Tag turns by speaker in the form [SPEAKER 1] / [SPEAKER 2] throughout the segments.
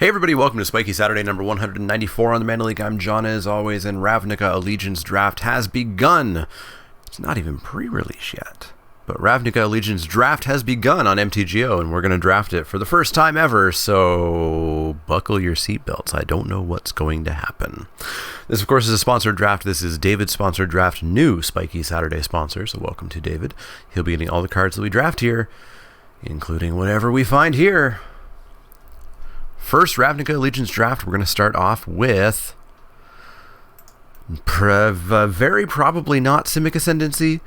[SPEAKER 1] Hey everybody, welcome to Spikey Saturday number 194 on the Mana Leek. I'm John as always, and Ravnica Allegiance Draft has begun. It's not even pre-release yet, but Ravnica Allegiance Draft has begun on MTGO, and we're going to draft it for the first time ever, so buckle your seatbelts. I don't know what's going to happen. This, of course, is a sponsored draft. This is David's sponsored draft, new Spikey Saturday sponsor, so welcome to David. He'll be getting all the cards that we draft here, including whatever we find here. First Ravnica Allegiance Draft, we're going to start off with very probably not Simic Ascendancy.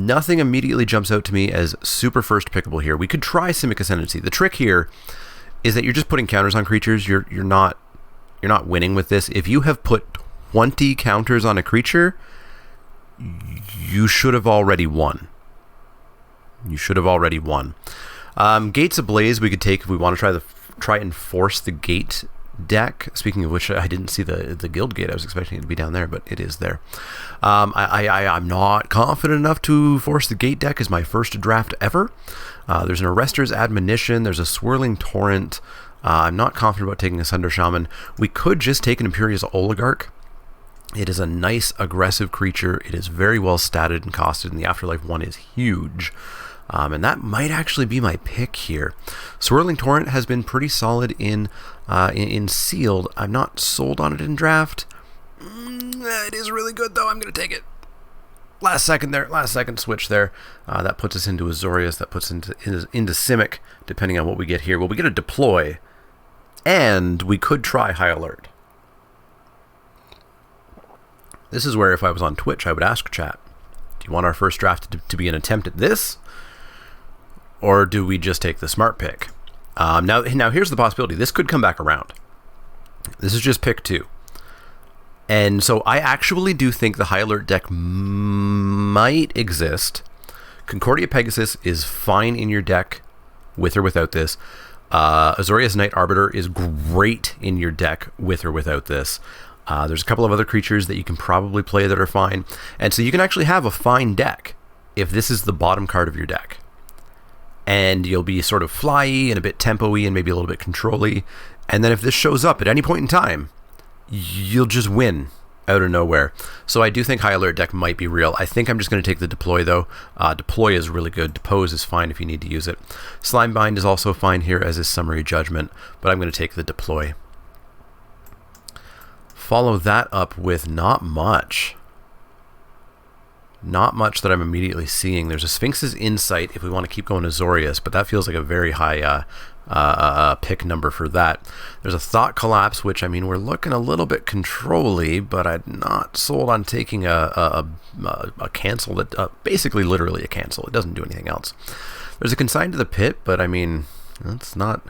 [SPEAKER 1] Nothing immediately jumps out to me as super first pickable here. We could try Simic Ascendancy. The trick here is that you're just putting counters on creatures. You're not winning with this. If you have put 20 counters on a creature, you should have already won. Gates Ablaze we could take if we want to try and force the gate deck. Speaking of which, I didn't see the guild gate. I was expecting it to be down there, but it is there. I'm not confident enough to force the gate deck as my first draft ever. There's an Arrester's Admonition. There's a Swirling Torrent. I'm not confident about taking a Sunder Shaman. We could just take an Imperious Oligarch. It is a nice aggressive creature. It is very well statted and costed, and the Afterlife one is huge. And that might actually be my pick here. Swirling Torrent has been pretty solid in Sealed. I'm not sold on it in Draft. It is really good, though. I'm going to take it. Last second switch there. That puts us into Azorius. That puts into Simic, depending on what we get here. Well, we get a Deploy, and we could try High Alert. This is where, if I was on Twitch, I would ask chat, do you want our first draft to be an attempt at this? Or do we just take the smart pick? Now here's the possibility. This could come back around. This is just pick 2. And so I actually do think the High Alert deck might exist. Concordia Pegasus is fine in your deck with or without this. Azorius Knight Arbiter is great in your deck with or without this. There's a couple of other creatures that you can probably play that are fine. And so you can actually have a fine deck if this is the bottom card of your deck. And you'll be sort of flyy and a bit tempo-y and maybe a little bit control-y. And then if this shows up at any point in time, you'll just win out of nowhere. So I do think High Alert deck might be real. I think I'm just going to take the Deploy, though. Deploy is really good. Depose is fine if you need to use it. Slimebind is also fine here, as is Summary Judgment. But I'm going to take the Deploy. Follow that up with not much. Not much that I'm immediately seeing. There's a Sphinx's Insight if we want to keep going Azorius, but that feels like a very high pick number for that. There's a Thought Collapse, which, I mean, we're looking a little bit control-y, but I'm not sold on taking a cancel that, basically literally a cancel. It doesn't do anything else. There's a Consign to the Pit, but I mean, that's not,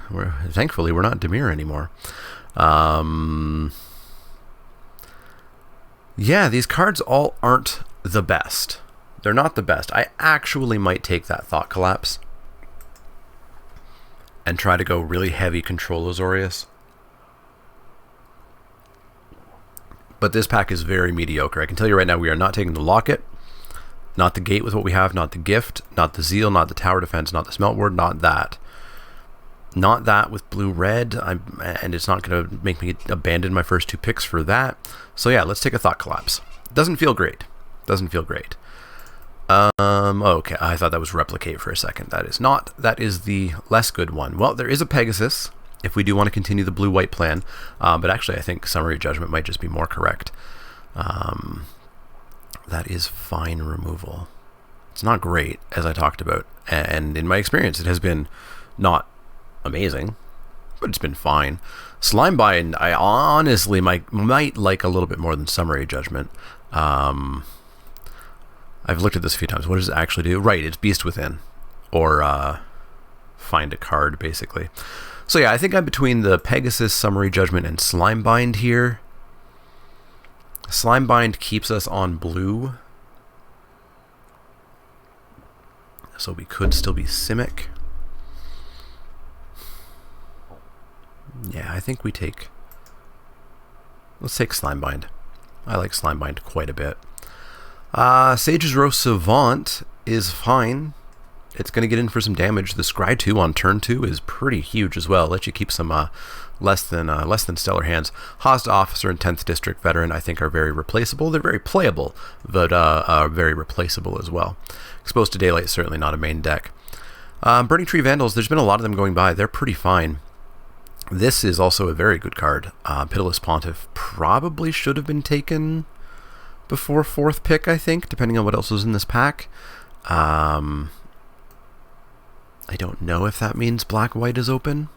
[SPEAKER 1] thankfully we're not Dimir anymore. Yeah, these cards all aren't the best. They're not the best. I actually might take that Thought Collapse and try to go really heavy control Azorius. But this pack is very mediocre. I can tell you right now, we are not taking the Locket, not the Gate with what we have, not the Gift, not the Zeal, not the Tower Defense, not the Smelt Ward, not that. Not that with blue-red, and it's not going to make me abandon my first 2 picks for that. So yeah, let's take a Thought Collapse. Doesn't feel great. Okay, I thought that was Replicate for a second. That is not. That is the less good one. Well, there is a Pegasus, if we do want to continue the blue-white plan. But actually, I think Summary Judgment might just be more correct. That is fine removal. It's not great, as I talked about. And in my experience, it has been not amazing, but it's been fine. Slimebind, I honestly might like a little bit more than Summary Judgment. I've looked at this a few times. What does it actually do? Right, it's Beast Within, or find a card, basically. So yeah, I think I'm between the Pegasus, Summary Judgment, and Slimebind here. Slimebind keeps us on blue, so we could still be Simic. Yeah, I think let's take Slimebind. I like Slimebind quite a bit. Sage's Roast Savant is fine. it's going to get in for some damage. The Scry 2 on turn 2 is pretty huge as well. Let you keep some less than stellar hands. Hazda Officer and 10th District Veteran I think are very replaceable. They're very playable, but very replaceable as well. Exposed to Daylight is certainly not a main deck. Burning Tree Vandals, there's been a lot of them going by. They're pretty fine. This is also a very good card. Pitiless Pontiff probably should have been taken before 4th pick, I think, depending on what else was in this pack. I don't know if that means Black-White is open.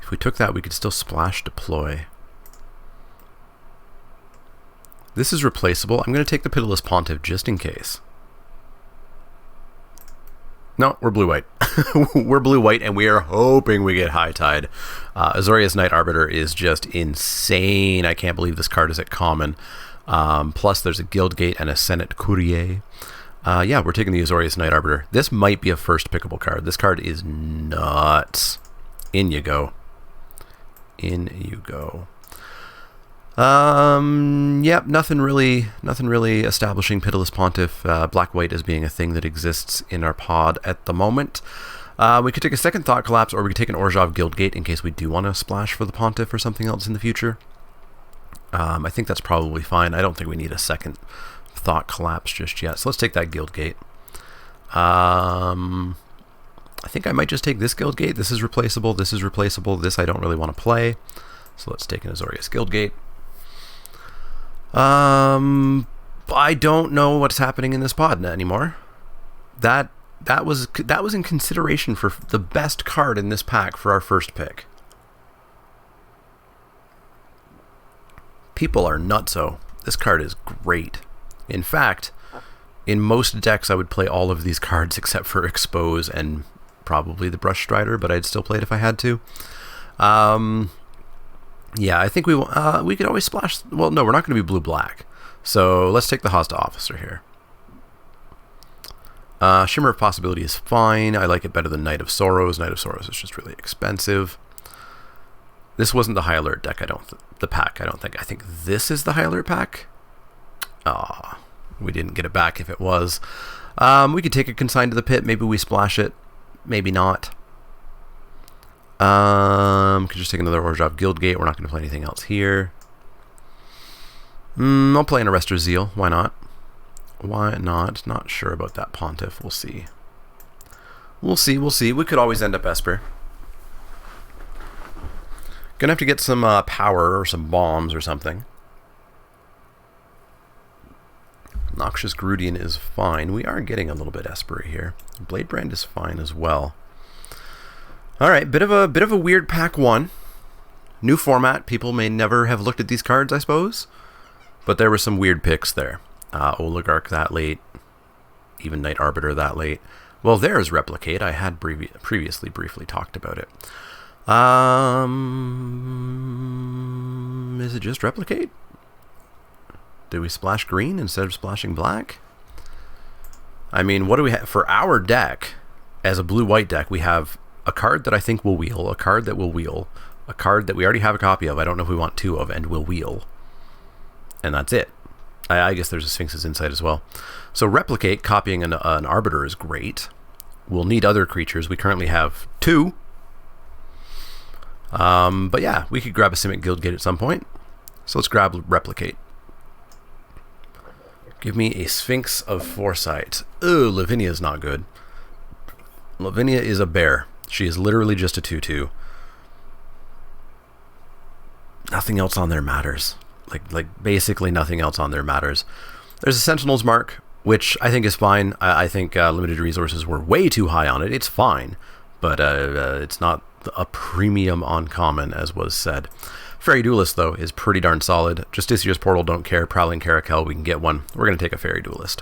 [SPEAKER 1] If we took that, we could still splash deploy. This is replaceable. I'm going to take the Pitiless Pontiff just in case. No, we're blue-white. We're blue-white, and we are hoping we get High Tide. Azorius Knight Arbiter is just insane. I can't believe this card is at common. Plus, there's a Guildgate and a Senate Courier. Yeah, we're taking the Azorius Knight Arbiter. This might be a first pickable card. This card is nuts. In you go. In you go. Yep, nothing really establishing Pitiless Pontiff, Black-White as being a thing that exists in our pod at the moment. We could take a second Thought Collapse, or we could take an Orzhov Guildgate in case we do want to splash for the Pontiff or something else in the future. I think that's probably fine. I don't think we need a second Thought Collapse just yet. So let's take that Guildgate. I think I might just take this Guildgate. This is replaceable. This is replaceable. This I don't really want to play. So let's take an Azorius Guildgate. I don't know what's happening in this pod anymore. That was in consideration for the best card in this pack for our first pick. People are nutso. This card is great. In fact, in most decks I would play all of these cards except for Expose and probably the Brush Strider, but I'd still play it if I had to. Yeah, I think we could always splash. Well, no, we're not going to be blue-black. So let's take the Hazda Officer here. Shimmer of Possibility is fine. I like it better than Knight of Sorrows. Knight of Sorrows is just really expensive. This wasn't the High Alert deck, the pack, I don't think. I think this is the High Alert pack. Aw, we didn't get it back if it was. We could take a Consign to the Pit. Maybe we splash it. Maybe not. Could just take another Orzhov Guildgate. We're not going to play anything else here. I'll play an Arrestor's Zeal. Why not? Why not? Not sure about that Pontiff. We'll see. We'll see. We could always end up Esper. Gonna have to get some power or some bombs or something. Noxious Grudian is fine. We are getting a little bit Esper here. Bladebrand is fine as well. All right, bit of a weird pack one. New format. People may never have looked at these cards, I suppose. But there were some weird picks there. Oligarch that late. Even Knight Arbiter that late. Well, there's Replicate. I had previously briefly talked about it. Is it just Replicate? Did we splash green instead of splashing black? I mean, what do we have? For our deck, as a blue-white deck, we have a card that I think will wheel, a card that will wheel, a card that we already have a copy of, I don't know if we want two of, and will wheel. And that's it. I guess there's a Sphinx's Insight as well. So Replicate, copying an Arbiter is great. We'll need other creatures. We currently have two. But yeah, we could grab a Simic Guildgate at some point. So let's grab Replicate. Give me a Sphinx of Foresight. Ooh, Lavinia's not good. Lavinia is a bear. She is literally just a 2/2. Nothing else on there matters. Like basically nothing else on there matters. There's a Sentinel's Mark, which I think is fine. I think limited resources were way too high on it. It's fine, but it's not a premium on common, as was said. Fairy Duelist, though, is pretty darn solid. Justiciar's Portal, don't care. Prowling Caracal, we can get one. We're going to take a Fairy Duelist.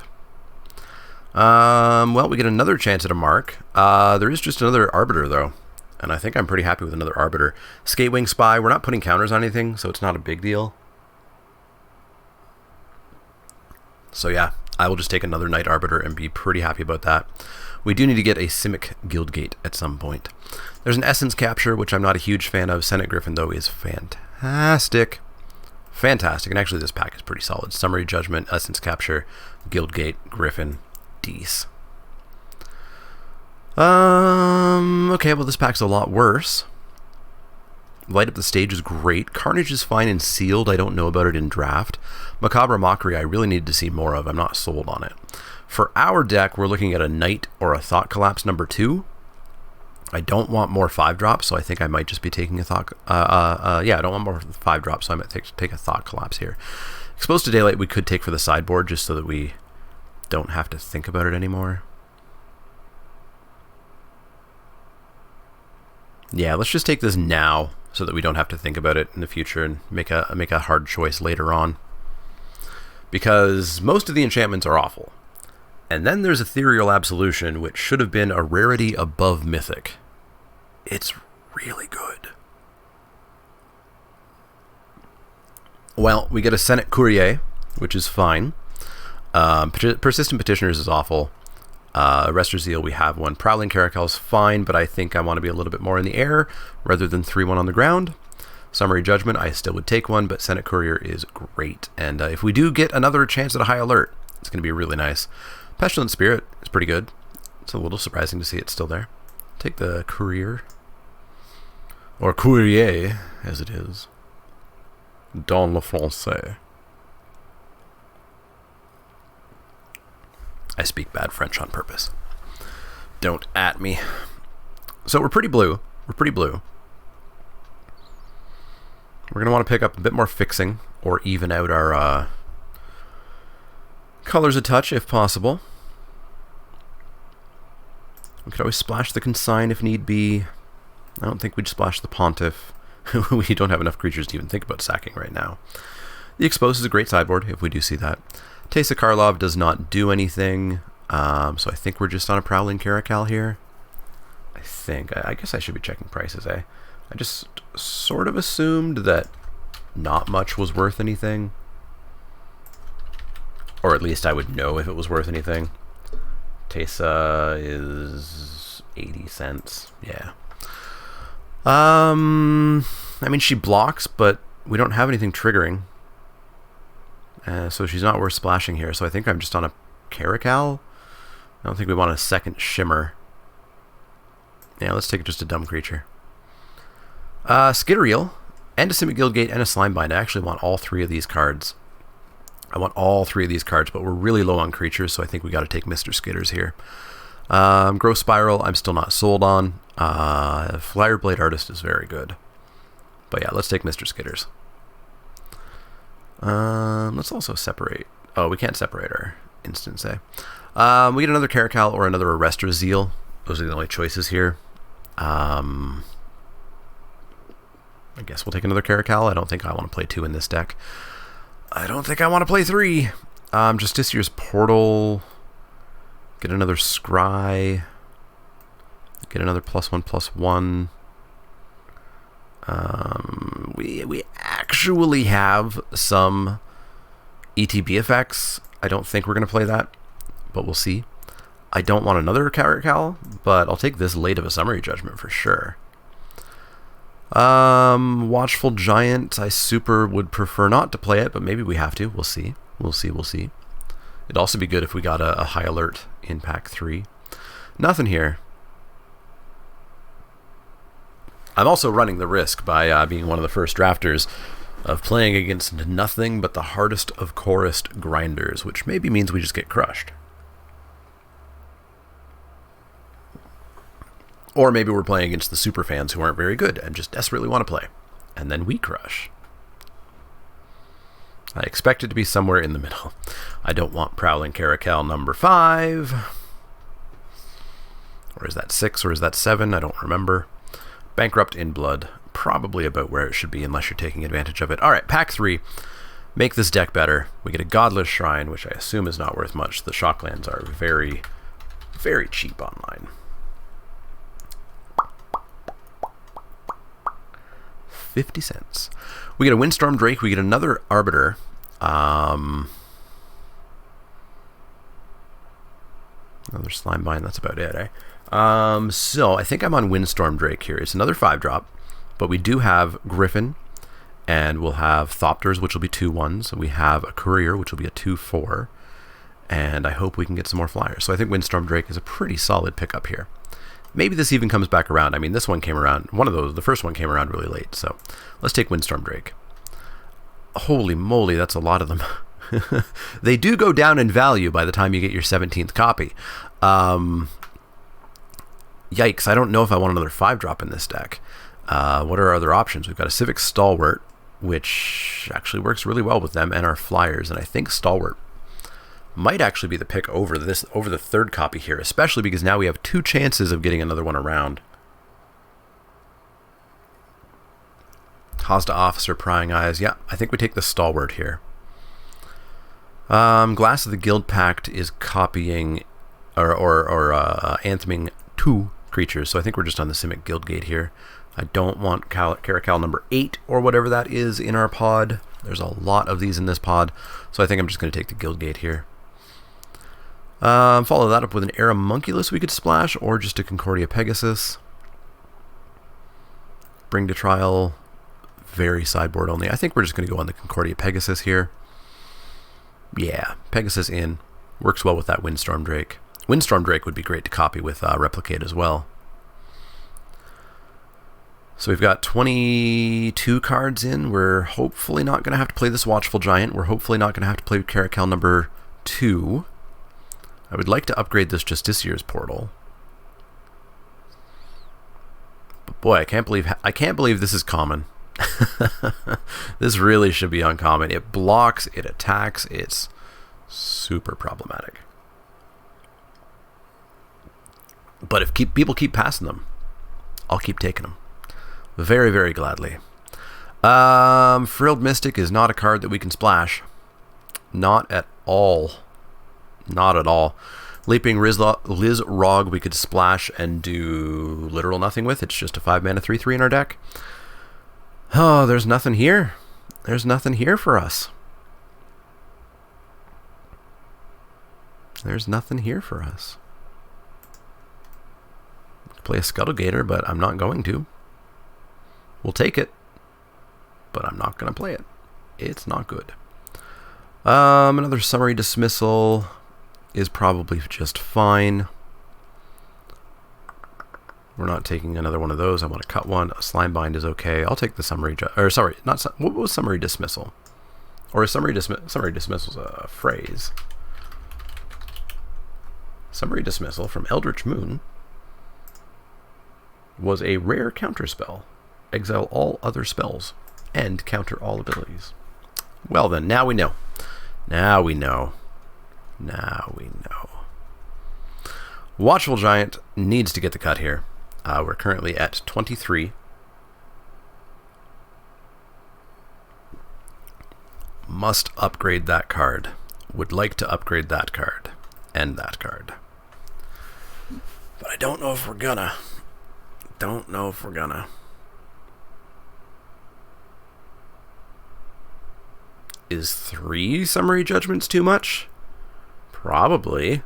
[SPEAKER 1] Well, we get another chance at a mark. There is just another Arbiter, though. And I think I'm pretty happy with another Arbiter. Skatewing Spy, we're not putting counters on anything, so it's not a big deal. So yeah, I will just take another Knight Arbiter and be pretty happy about that. We do need to get a Simic Guildgate at some point. There's an Essence Capture, which I'm not a huge fan of. Senate Griffin, though, is fantastic. Fantastic. And actually, this pack is pretty solid. Summary Judgment, Essence Capture, Guildgate, Griffin, Dees. Okay, well, this pack's a lot worse. Light Up the Stage is great. Carnage is fine and sealed. I don't know about it in draft. Macabre Mockery, I really need to see more of. I'm not sold on it. For our deck, we're looking at a Knight or a Thought Collapse number 2. I don't want more 5-drops, so I think I might just be taking a Thought... yeah, I don't want more 5-drops, so I might take a Thought Collapse here. Exposed to Daylight we could take for the sideboard, just so that we don't have to think about it anymore. Yeah, let's just take this now, so that we don't have to think about it in the future and make a hard choice later on. Because most of the enchantments are awful. And then there's Ethereal Absolution, which should have been a rarity above Mythic. It's really good. Well, we get a Senate Courier, which is fine. Persistent Petitioners is awful. Arrestor Zeal, we have one. Prowling Caracal is fine, but I think I want to be a little bit more in the air rather than 3-1 on the ground. Summary Judgment, I still would take one, but Senate Courier is great. And if we do get another chance at a high alert, it's going to be really nice. Pestilent Spirit is pretty good. It's a little surprising to see it still there. Take the Courier. Or Courier, as it is. Dans le français. I speak bad French on purpose. Don't at me. So we're pretty blue. We're pretty blue. We're going to want to pick up a bit more fixing or even out our colors a touch if possible. We could always splash the Consign if need be. I don't think we'd splash the Pontiff. We don't have enough creatures to even think about sacking right now. The Expose is a great sideboard if we do see that. Taste of Karlov does not do anything, so I think we're just on a Prowling Caracal here. I think. I guess I should be checking prices, eh? I just sort of assumed that not much was worth anything. Or at least I would know if it was worth anything. Teysa is 80 cents. Yeah. I mean, she blocks, but we don't have anything triggering. So she's not worth splashing here. So I think I'm just on a Caracal. I don't think we want a second Shimmer. Yeah, let's take just a dumb creature. Skitteriel, and a Simic Guildgate, and a Slimebind. I actually want all 3 of these cards. I want all 3 of these cards, but we're really low on creatures, so I think we got to take Mr. Skitters here. Growth Spiral, I'm still not sold on. Fireblade Artist is very good. But yeah, let's take Mr. Skitters. Let's also separate. Oh, we can't separate our instants, eh? We get another Caracal or another Arrestor Zeal. Those are the only choices here. I guess we'll take another Caracal. I don't think I want to play 2 in this deck. I don't think I want to play 3. Justiciar's Portal. Get another Scry. Get another +1/+1. We actually have some ETB effects. I don't think we're going to play that, but we'll see. I don't want another Caracal, but I'll take this late of a Summary Judgment for sure. Watchful Giant, I super would prefer not to play it, but maybe we have to. We'll see. We'll see. It'd also be good if we got a high alert in pack 3. Nothing here. I'm also running the risk by being one of the first drafters of playing against nothing but the hardest of chorused grinders, which maybe means we just get crushed. Or maybe we're playing against the super fans who aren't very good and just desperately want to play. And then we crush. I expect it to be somewhere in the middle. I don't want Prowling Caracal number 5. Or is that 6 or is that 7? I don't remember. Bankrupt in Blood. Probably about where it should be unless you're taking advantage of it. Alright, pack 3. Make this deck better. We get a Godless Shrine, which I assume is not worth much. The Shocklands are very, very cheap online. 50 cents. We get a Windstorm Drake. We get another Arbiter. Another Slimebind. That's about it, eh? So I think I'm on Windstorm Drake here. It's another 5-drop, but we do have Griffin, and we'll have Thopters, which will be 2/1s. We have a Courier, which will be a 2/4, and I hope we can get some more flyers. So I think Windstorm Drake is a pretty solid pickup here. Maybe this even comes back around. I mean, this one came around, the first one came around really late, so let's take Windstorm Drake. Holy moly, that's a lot of them. They do go down in value by the time you get your 17th copy. Yikes, I don't know if I want another 5-drop in this deck. What are our other options? We've got a Civic Stalwart, which actually works really well with them and our flyers, and I think Stalwart might actually be the pick over the 3rd copy here, especially because now we have 2 chances of getting another one around. Hazda Officer, Prying Eyes. Yeah, I think we take the Stalwart here. Glass of the Guild Pact is copying or antheming 2 creatures, so I think we're just on the Simic Guildgate here. I don't want Caracal number 8 or whatever that is in our pod. There's a lot of these in this pod, so I think I'm just going to take the Guildgate here. Follow that up with an Aeromunculus we could splash, or just a Concordia Pegasus. Bring to Trial, very sideboard only. I think we're just going to go on the Concordia Pegasus here. Yeah, Pegasus in. Works well with that Windstorm Drake. Windstorm Drake would be great to copy with Replicate as well. So we've got 22 cards in. We're hopefully not going to have to play this Watchful Giant. We're hopefully not going to have to play Caracal number 2. I would like to upgrade this Justicier's Portal. But boy, I can't believe this is common. This really should be uncommon. It blocks, it attacks, it's super problematic. But if people keep passing them, I'll keep taking them. Very, very gladly. Frilled Mystic is not a card that we can splash. Not at all. Not at all. Leaping Liz Rog we could splash and do literal nothing with. It's just a 5-mana 3/3 in our deck. Oh, there's nothing here. There's nothing here for us. There's nothing here for us. Play a Scuttlegator, but I'm not going to. We'll take it, but I'm not going to play it. It's not good. Another Summary Dismissal is probably just fine. We're not taking another one of those. I want to cut one. A Slime Bind is okay. I'll take the Summary... what was Summary Dismissal? Or is Summary Dismissal's a phrase? Summary Dismissal from Eldritch Moon was a rare counterspell. Exile all other spells and counter all abilities. Well then, now we know. Now we know. Now we know. Watchful Giant needs to get the cut here. We're currently at 23. Must upgrade that card. Would like to upgrade that card. And that card. But I don't know if we're gonna. Don't know if we're gonna. Is 3 Summary Judgments too much? Probably.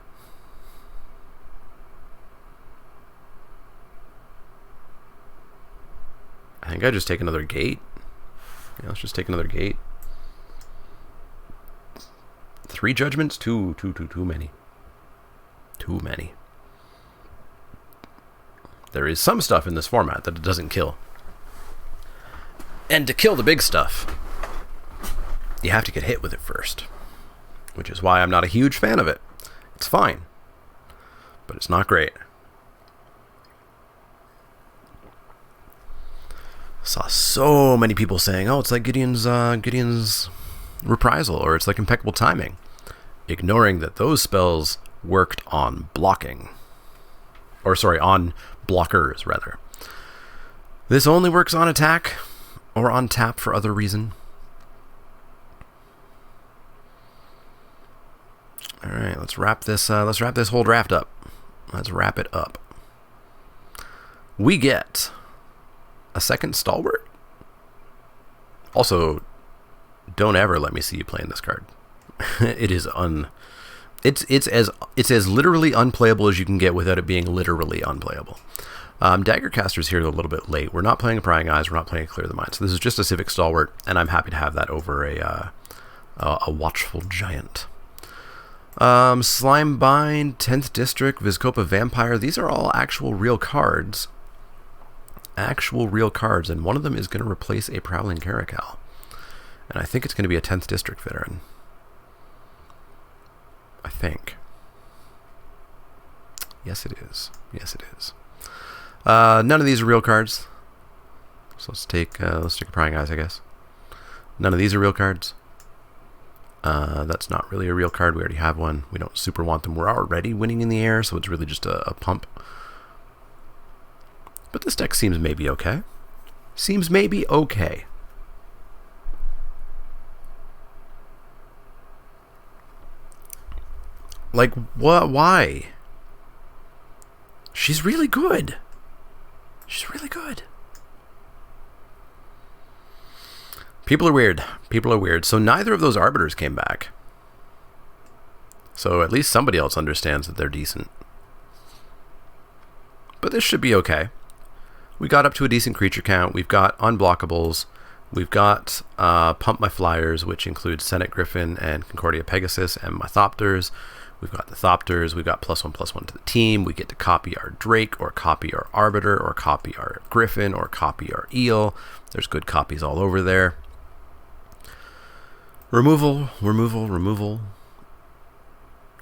[SPEAKER 1] I think I just take another gate. Yeah, let's just take another gate. 3 judgments? Too many. Too many. There is some stuff in this format that it doesn't kill. And to kill the big stuff, you have to get hit with it first. Which is why I'm not a huge fan of it. It's fine. But it's not great. Saw so many people saying, oh, it's like Gideon's Reprisal, or it's like Impeccable Timing. Ignoring that those spells worked on blocking. Or sorry, on blockers, rather. This only works on attack, or on tap for other reason. Alright, let's wrap this whole draft up. Let's wrap it up. We get a second Stalwart. Also, don't ever let me see you playing this card. It's as literally unplayable as you can get without it being literally unplayable. Daggercaster's here a little bit late. We're not playing a Prying Eyes. We're not playing a Clear the Mind. So this is just a Civic Stalwart, and I'm happy to have that over a Watchful Giant. Slimebind, 10th District, Vizkopa Vampire. These are all actual real cards. Actual real cards, and one of them is going to replace a Prowling Caracal. And I think it's going to be a 10th District Veteran. I think. Yes, it is. Yes, it is. None of these are real cards. So let's take a Prying Eyes, I guess. None of these are real cards. That's not really a real card. We already have one. We don't super want them. We're already winning in the air, so it's really just a pump. But this deck seems maybe okay. Seems maybe okay. Like, what? Why? She's really good. She's really good. People are weird. People are weird. So neither of those Arbiters came back. So at least somebody else understands that they're decent. But this should be okay. We got up to a decent creature count. We've got unblockables. We've got Pump My Flyers, which includes Senate Griffin and Concordia Pegasus and my Thopters. We've got the Thopters. We've got +1/+1 to the team. We get to copy our Drake, or copy our Arbiter, or copy our Griffin, or copy our Eel. There's good copies all over there. Removal, removal, removal.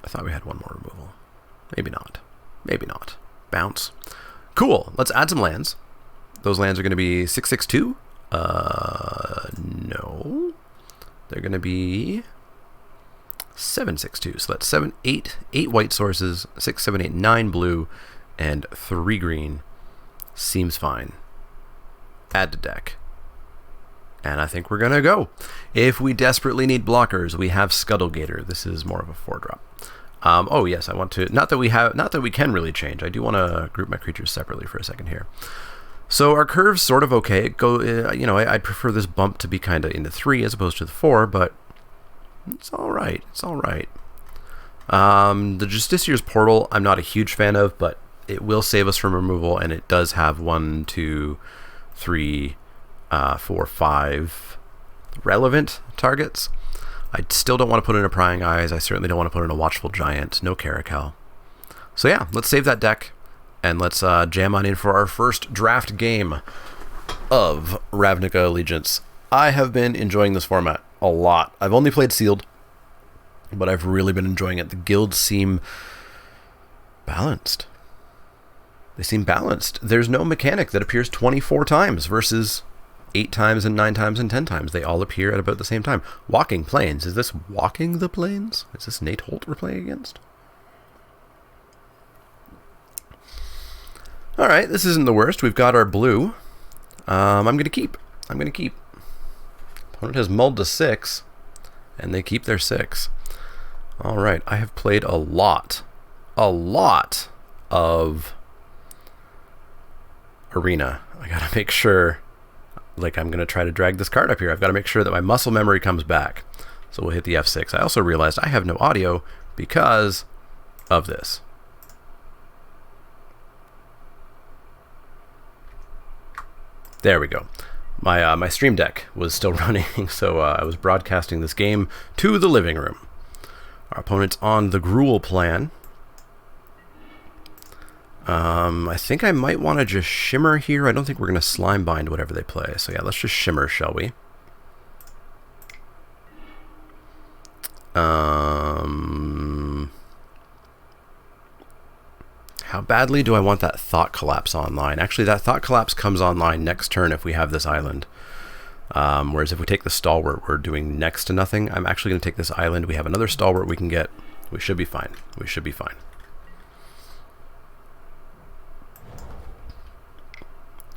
[SPEAKER 1] I thought we had one more removal. Maybe not. Maybe not. Bounce. Cool. Let's add some lands. Those lands are going to be 6/6/2. No. They're going to be 7/6/2. So that's 8 white sources, 6, 7, 8, 9 blue, and 3 green. Seems fine. Add to deck. And I think we're going to go. If we desperately need blockers, we have Scuttlegator. This is more of a 4-drop. Oh yes, I want to, not that we can really change. I do want to group my creatures separately for a second here. So our curve's sort of okay. I'd prefer this bump to be kind of in the 3 as opposed to the 4, but it's all right. It's all right. The Justicier's Portal, I'm not a huge fan of, but it will save us from removal, and it does have 1, 2, 3, 4, 5 relevant targets. I still don't want to put in a Prying Eyes. I certainly don't want to put in a Watchful Giant. No Caracal. So yeah, let's save that deck, and let's jam on in for our first draft game of Ravnica Allegiance. I have been enjoying this format a lot. I've only played Sealed, but I've really been enjoying it. The guilds seem balanced. They seem balanced. There's no mechanic that appears 24 times versus 8 times and 9 times and 10 times. They all appear at about the same time. Walking Plains. Is this Walking the Plains? Is this Nate Holt we're playing against? Alright, this isn't the worst. We've got our blue. I'm going to keep. Opponent has mulled to 6, and they keep their 6. Alright, I have played a lot of Arena. I gotta make sure, like, I'm gonna try to drag this card up here. I've got to make sure that my muscle memory comes back. So we'll hit the F6. I also realized I have no audio because of this. There we go. My stream deck was still running, so I was broadcasting this game to the living room. Our opponent's on the Gruul plan. I think I might want to just Shimmer here. I don't think we're going to Slimebind whatever they play. So yeah, let's just Shimmer, shall we? How badly do I want that Thought Collapse online? Actually, that Thought Collapse comes online next turn if we have this island. Whereas if we take the Stalwart, we're doing next to nothing. I'm actually going to take this island. We have another Stalwart we can get. We should be fine. We should be fine.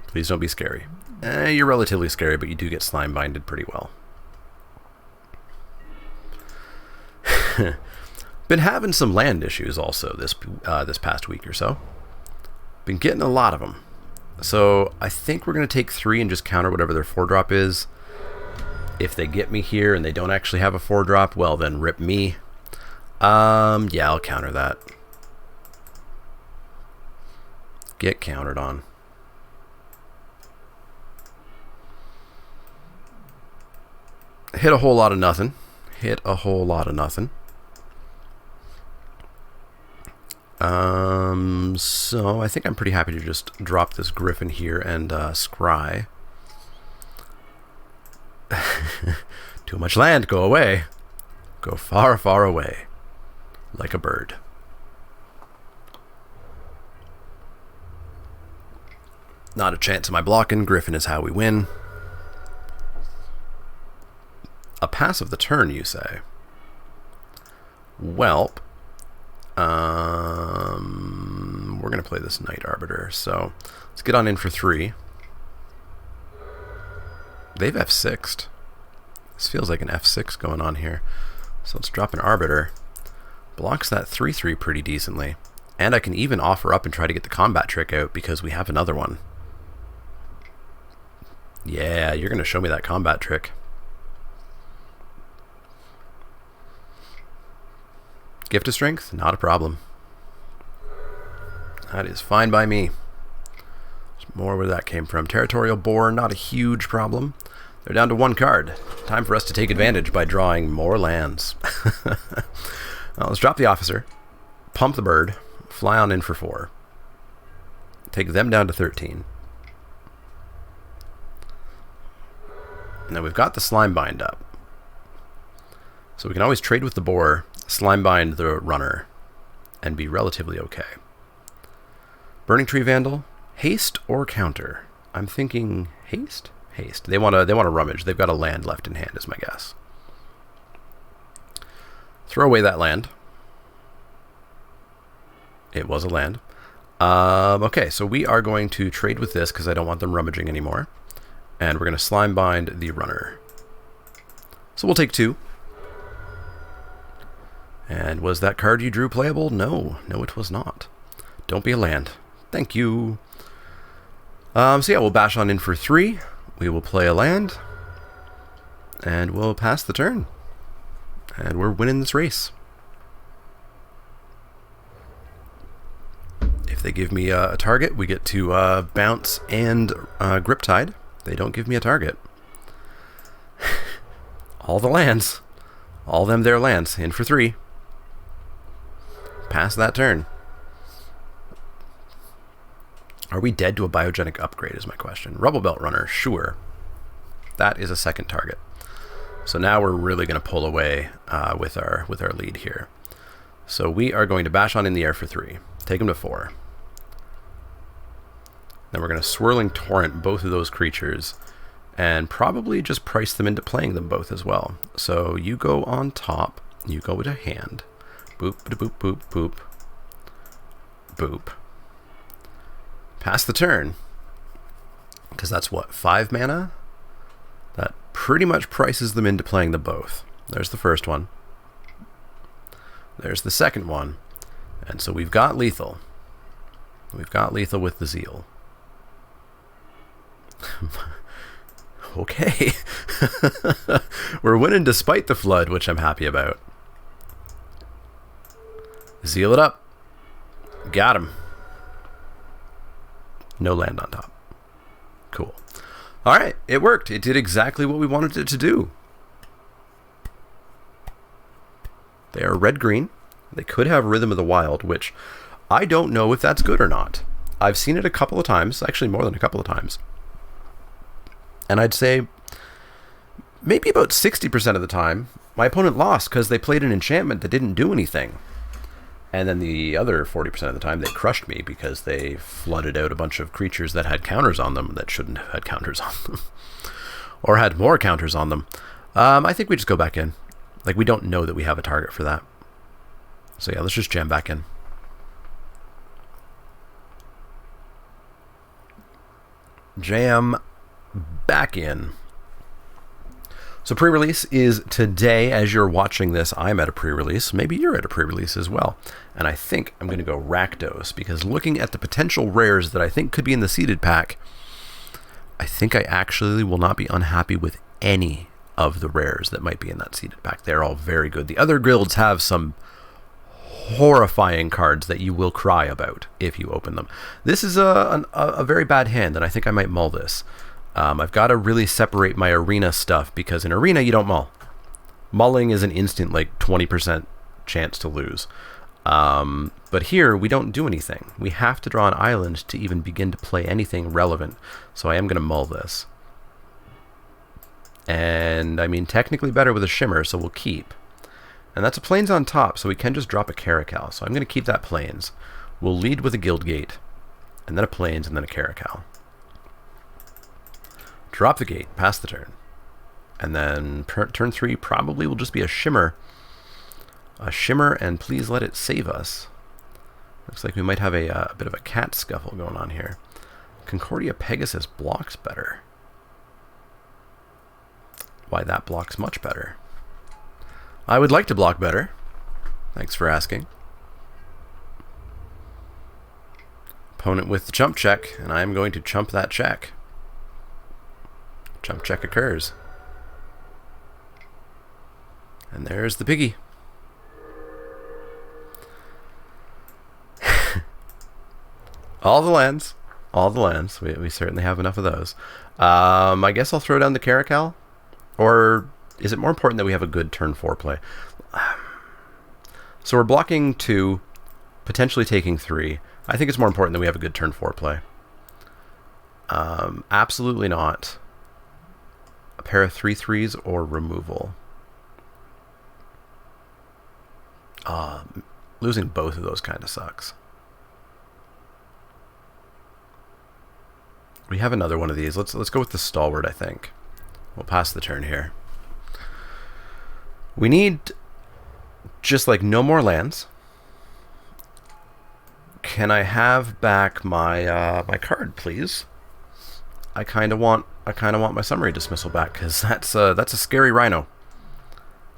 [SPEAKER 1] Please don't be scary. You're relatively scary, but you do get Slimebinded pretty well. Been having some land issues also this past week or so. Been getting a lot of them. So I think we're going to take 3 and just counter whatever their 4-drop is. If they get me here and they don't actually have a 4-drop, well then rip me. Yeah, I'll counter that. Get countered on. Hit a whole lot of nothing. Hit a whole lot of nothing. So I think I'm pretty happy to just drop this Griffin here and scry. Too much land, go away. Go far, far away. Like a bird. Not a chance of my blocking. Griffin is how we win. A pass of the turn, you say? Welp. We're going to play this Knight Arbiter, so let's get on in for 3. They've F6'd. This feels like an F6 going on here. So let's drop an Arbiter. Blocks that 3/3 pretty decently. And I can even offer up and try to get the combat trick out because we have another one. Yeah, you're going to show me that combat trick. Gift of Strength? Not a problem. That is fine by me. There's more where that came from. Territorial Boar, not a huge problem. They're down to 1 card. Time for us to take advantage by drawing more lands. Well, let's drop the officer. Pump the bird. Fly on in for 4. Take them down to 13. Now we've got the Slime Bind up. So we can always trade with the boar, Slime Bind the runner, and be relatively okay. Burning Tree Vandal, haste or counter? I'm thinking haste? Haste. They want to rummage. They've got a land left in hand is my guess. Throw away that land. It was a land. Okay, so we are going to trade with this because I don't want them rummaging anymore. And we're going to Slime Bind the runner. So we'll take 2. And was that card you drew playable? No. No, it was not. Don't be a land. Thank you. So yeah, we'll bash on in for 3. We will play a land. And we'll pass the turn. And we're winning this race. If they give me a target, we get to bounce and Griptide. They don't give me a target. All the lands. All them their lands. In for 3. Pass that turn. Are we dead to a biogenic upgrade is my question. Rubble Belt Runner, sure. That is a second target. So now we're really going to pull away with our lead here. So we are going to bash on in the air for 3. Take them to 4. Then we're going to Swirling Torrent both of those creatures and probably just price them into playing them both as well. So you go on top. You go with a hand. Boop, boop, boop, boop, boop. Pass the turn. Because that's what, 5 mana? That pretty much prices them into playing them both. There's the first one. There's the second one. And so we've got lethal. We've got lethal with the Zeal. Okay. We're winning despite the flood, which I'm happy about. Zeal it up. Got him. No land on top. Cool. Alright, it worked. It did exactly what we wanted it to do. They are red-green. They could have Rhythm of the Wild, which I don't know if that's good or not. I've seen it a couple of times, actually more than a couple of times. And I'd say maybe about 60% of the time, my opponent lost because they played an enchantment that didn't do anything. And then the other 40% of the time, they crushed me because they flooded out a bunch of creatures that had counters on them that shouldn't have had counters on them. Or had more counters on them. I think we just go back in. Like, we don't know that we have a target for that. So yeah, let's just jam back in. Jam back in. So pre-release is today. As you're watching this, I'm at a pre-release. Maybe you're at a pre-release as well. And I think I'm going to go Rakdos, because looking at the potential rares that I think could be in the seeded pack, I think I actually will not be unhappy with any of the rares that might be in that seeded pack. They're all very good. The other guilds have some horrifying cards that you will cry about if you open them. This is a very bad hand, and I think I might mull this. I've got to really separate my arena stuff, because in arena you don't mull. Mulling is an instant, like 20% chance to lose. But here, we don't do anything. We have to draw an island to even begin to play anything relevant. So I am going to mull this. And, I mean, technically better with a Shimmer, so we'll keep. And that's a Plains on top, so we can just drop a Caracal. So I'm going to keep that Plains. We'll lead with a Guildgate, and then a Plains, and then a Caracal. Drop the gate, pass the turn. And then turn 3 probably will just be a Shimmer. A Shimmer, and please let it save us. Looks like we might have a bit of a cat scuffle going on here. Concordia Pegasus blocks better. Why, that blocks much better. I would like to block better. Thanks for asking. Opponent with the chump check, and I am going to chump that check. Chump check occurs. And there's the piggy. All the lands. All the lands. We certainly have enough of those. I guess I'll throw down the Caracal. Or is it more important that we have a good turn 4 play? So we're blocking 2, potentially taking 3. I think it's more important that we have a good turn 4 play. Absolutely not. A pair of 3/3s or removal. Losing both of those kind of sucks. We have another one of these. Let's go with the Stalwart, I think. We'll pass the turn here. We need just like no more lands. Can I have back my my card, please? I kind of want my summary dismissal back, because that's a scary rhino.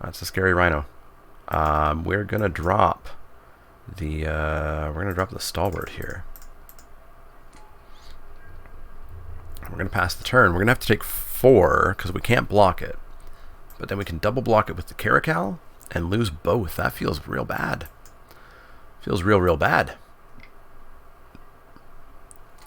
[SPEAKER 1] That's a scary rhino. We're gonna drop the Stalwart here. We're gonna pass the turn. We're gonna have to take 4 because we can't block it, but then we can double block it with the Caracal and lose both. That feels real bad. Feels real bad.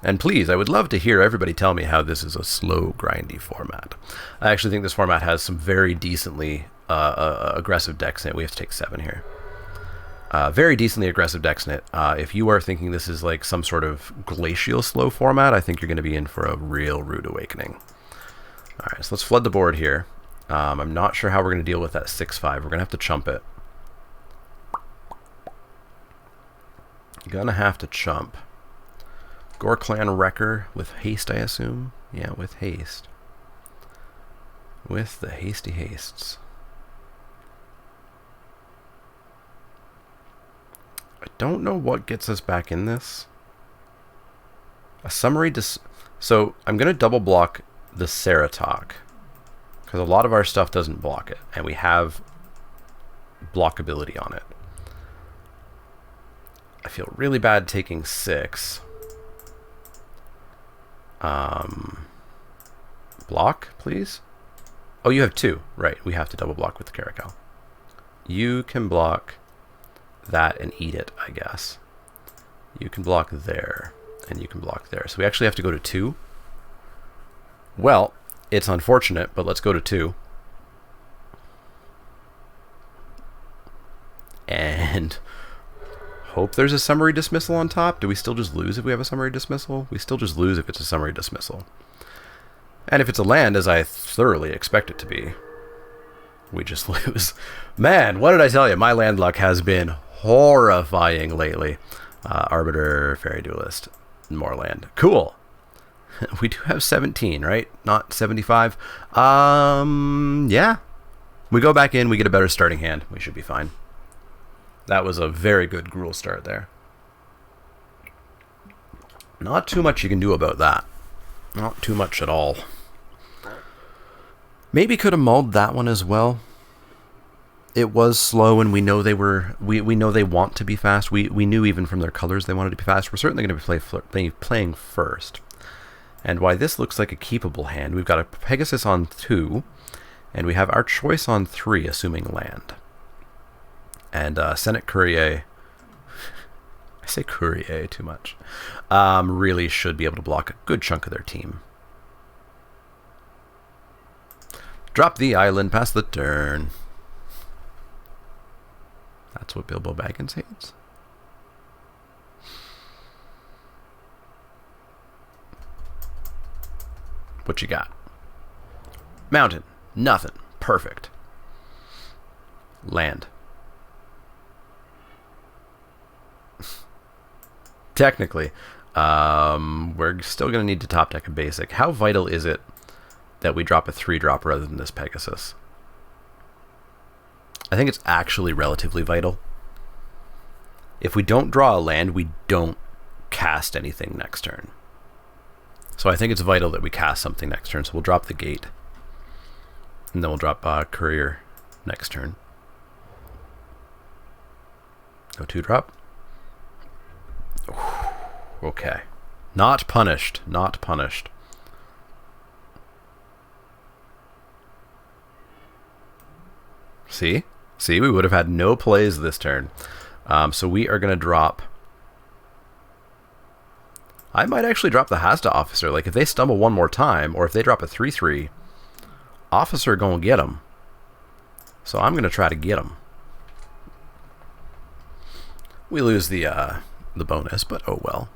[SPEAKER 1] And please, I would love to hear everybody tell me how this is a slow, grindy format. I actually think this format has some very decently aggressive decks in it. We have to take 7 here. Very decently aggressive decks in it. If you are thinking this is like some sort of glacial slow format, I think you're going to be in for a real rude awakening. Alright, so let's flood the board here. I'm not sure how we're going to deal with that 6/5. We're going to have to chump it. Gonna have to chump. Gore Clan Wrecker with haste, I assume? Yeah, with haste. With the hasty hastes. I don't know what gets us back in this. A summary so I'm going to double block the Ceratok, because a lot of our stuff doesn't block it, and we have blockability on it. I feel really bad taking 6. Block, please? Oh, you have 2. Right, we have to double block with the Caracal. You can block that and eat it, I guess. You can block there, and you can block there. So we actually have to go to 2. Well, it's unfortunate, but let's go to 2. And hope there's a summary dismissal on top. Do we still just lose if we have a summary dismissal? We still just lose if it's a summary dismissal. And if it's a land, as I thoroughly expect it to be, we just lose. Man, what did I tell you? My land luck has been horrifying lately. Arbiter, Fairy Duelist, more land. Cool. We do have 17, right? Not 75. Yeah. We go back in, we get a better starting hand. We should be fine. That was a very good Gruul start there. Not too much you can do about that. Not too much at all. Maybe could have mulled that one as well. It was slow, and we know they were. We know they want to be fast. We knew even from their colors they wanted to be fast. We're certainly going to be playing first. And why this looks like a keepable hand, we've got a Pegasus on 2, and we have our choice on 3, assuming land. And Senate Courier, I say Courier too much, really should be able to block a good chunk of their team. Drop the island, pass the turn. That's what Bilbo Baggins hates. What you got? Mountain. Nothing. Perfect. Land. Technically, we're still going to need to top deck a basic. How vital is it that we drop a 3-drop rather than this Pegasus? I think it's actually relatively vital. If we don't draw a land, we don't cast anything next turn. So I think it's vital that we cast something next turn. So we'll drop the gate. And then we'll drop Courier next turn. Go 2-drop. Okay. Not punished. Not punished. See? See, we would have had no plays this turn. So we are going to drop... I might actually drop the Hazda Officer. Like, if they stumble one more time, or if they drop a 3-3, Officer going to get them. So I'm going to try to get them. We lose the bonus, but oh well.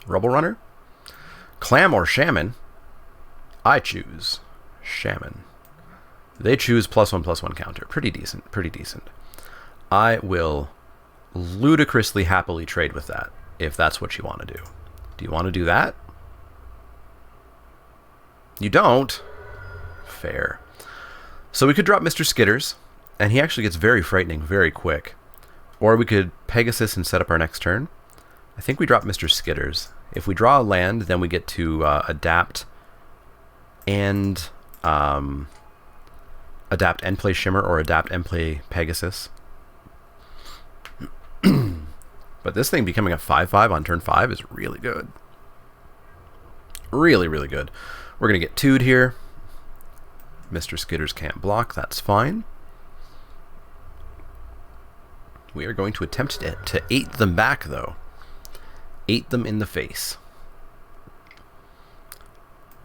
[SPEAKER 1] Rubble Runner? Clam or Shaman? I choose Shaman. They choose +1/+1 counter. Pretty decent, pretty decent. I will ludicrously happily trade with that, if that's what you want to do. Do you want to do that? You don't? Fair. So we could drop Mr. Skitters, and he actually gets very frightening very quick. Or we could Pegasus and set up our next turn. I think we drop Mr. Skitters. If we draw a land, then we get to adapt and play Shimmer, or adapt and play Pegasus. But this thing becoming a 5/5 on turn 5 is really good. Really, really good. We're going to get 2'd here. Mr. Skitters can't block. That's fine. We are going to attempt to 8 them back, though. 8 them in the face.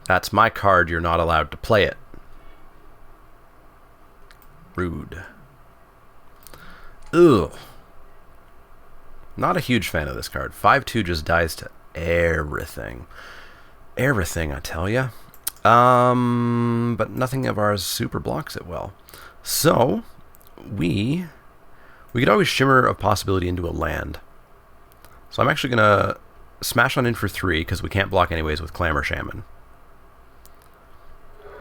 [SPEAKER 1] That's my card. You're not allowed to play it. Rude. Ugh. Not a huge fan of this card. 5/2 just dies to everything. Everything, I tell ya. But nothing of ours super blocks it well. So, we could always Shimmer a possibility into a land. So I'm actually going to smash on in for 3, because we can't block anyways with Clam or Shaman.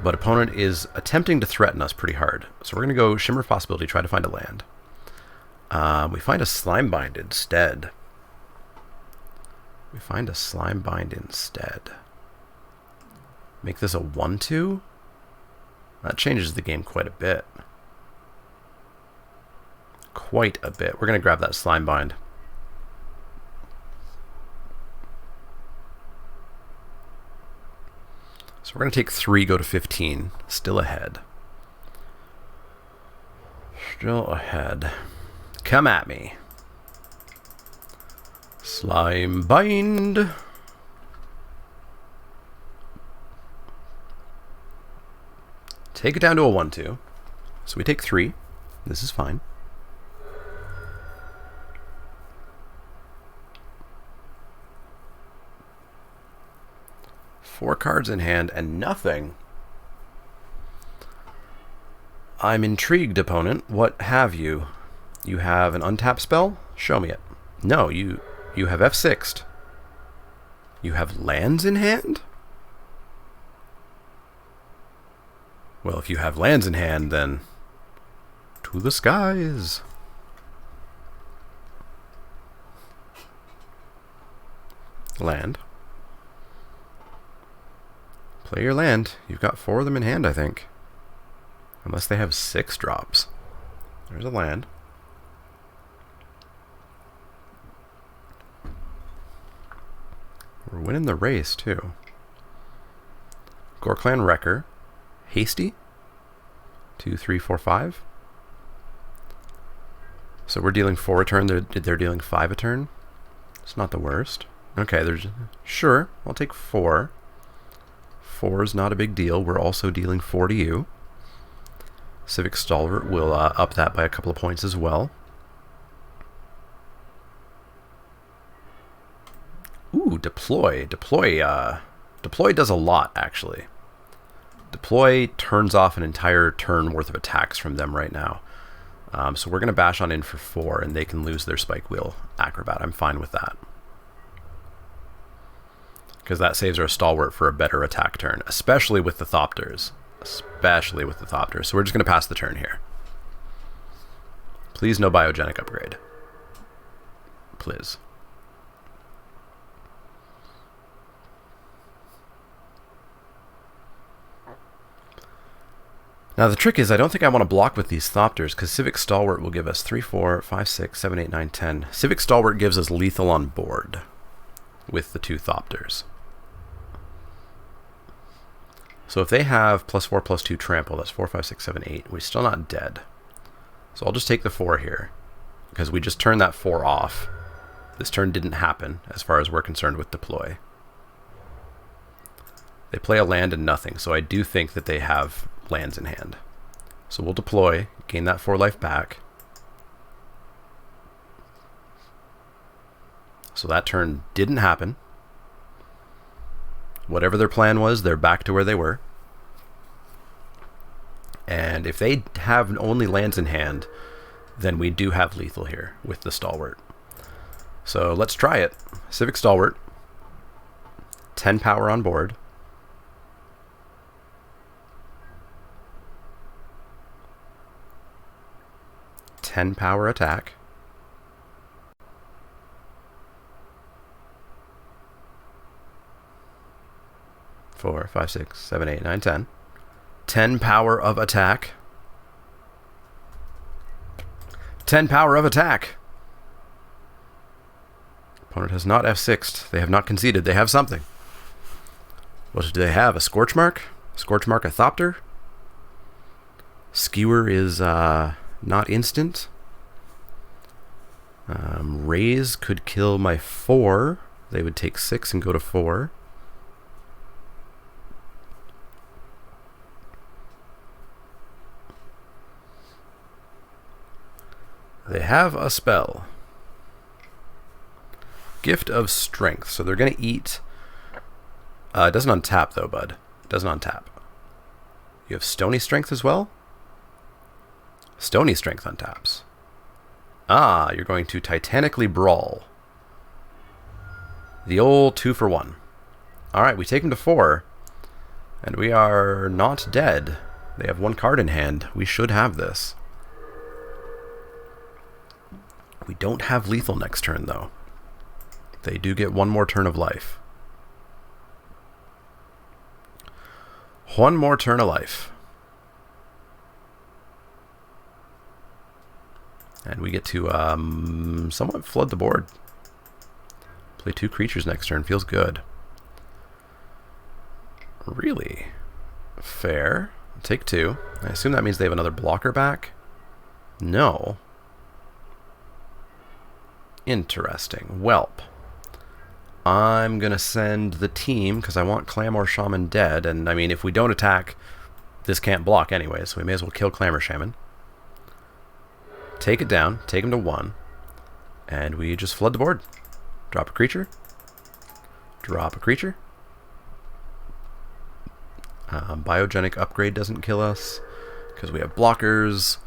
[SPEAKER 1] But opponent is attempting to threaten us pretty hard. So we're going to go Shimmer possibility, try to find a land. We find a Slimebind instead. We find a Slimebind instead. Make this a 1/2? That changes the game quite a bit. Quite a bit. We're going to grab that Slimebind. So we're going to take 3, go to 15. Still ahead. Still ahead. Come at me. Slimebind. Take it down to a 1/2. So we take 3. This is fine. Four cards in hand and nothing. I'm intrigued, opponent. What have you? You have an untapped spell? Show me it. No, you have F6'd. You have lands in hand? Well, if you have lands in hand, then to the skies. Land. Play your land. You've got 4 of them in hand, I think. Unless they have 6 drops. There's a land. We're winning the race, too. Gorklan Wrecker. Hasty. 2, 3, 4, 5. So we're dealing 4 a turn. They're dealing 5 a turn. It's not the worst. Okay, there's... Sure, I'll take 4. 4 is not a big deal. We're also dealing 4 to you. Civic Stalwart will up that by a couple of points as well. Ooh, deploy. Deploy Deploy does a lot, actually. Deploy turns off an entire turn worth of attacks from them right now. So we're going to bash on in for 4, and they can lose their Spike Wheel Acrobat. I'm fine with that. Because that saves our Stalwart for a better attack turn, especially with the Thopters. Especially with the Thopters. So we're just going to pass the turn here. Please no biogenic upgrade. Please. Now the trick is I don't think I want to block with these Thopters because Civic Stalwart will give us 3, 4, 5, 6, 7, 8, 9, 10. Civic Stalwart gives us lethal on board with the 2 Thopters. So if they have +4, +2 trample, that's 4, 5, 6, 7, 8. We're still not dead. So I'll just take the 4 here because we just turned that 4 off. This turn didn't happen as far as we're concerned with deploy. They play a land and nothing, so I do think that they have lands in hand. So we'll deploy, gain that 4 life back. So that turn didn't happen. Whatever their plan was, they're back to where they were. And if they have only lands in hand, then we do have lethal here with the Stalwart. So let's try it. Civic Stalwart. 10 power on board. Power attack. 4, 5, 6, 7, 8, 9, 10. 10 power of attack. 10 power of attack. Opponent has not F6'd. They have not conceded. They have something. What do they have? A Scorch Mark? Scorch Mark a Thopter? Skewer is not instant. Raise could kill my 4. They would take 6 and go to 4. They have a spell. Gift of Strength. So they're going to eat. It doesn't untap though, bud. It doesn't untap. You have Stony Strength as well? Stony Strength untaps. Ah, you're going to Titanically Brawl. The old 2 for 1. Alright, we take him to 4. And we are not dead. They have 1 card in hand. We should have this. We don't have lethal next turn, though. They do get 1 more turn of life. 1 more turn of life. And we get to somewhat flood the board. Play 2 creatures next turn. Feels good. Really? Fair. Take 2. I assume that means they have another blocker back? No. Interesting. Welp. I'm going to send the team, because I want Clamor Shaman dead, and I mean, if we don't attack, this can't block anyway, so we may as well kill Clamor Shaman. Take it down, take him to 1, and we just flood the board. Drop a creature. Drop a creature. Biogenic Upgrade doesn't kill us, because we have blockers.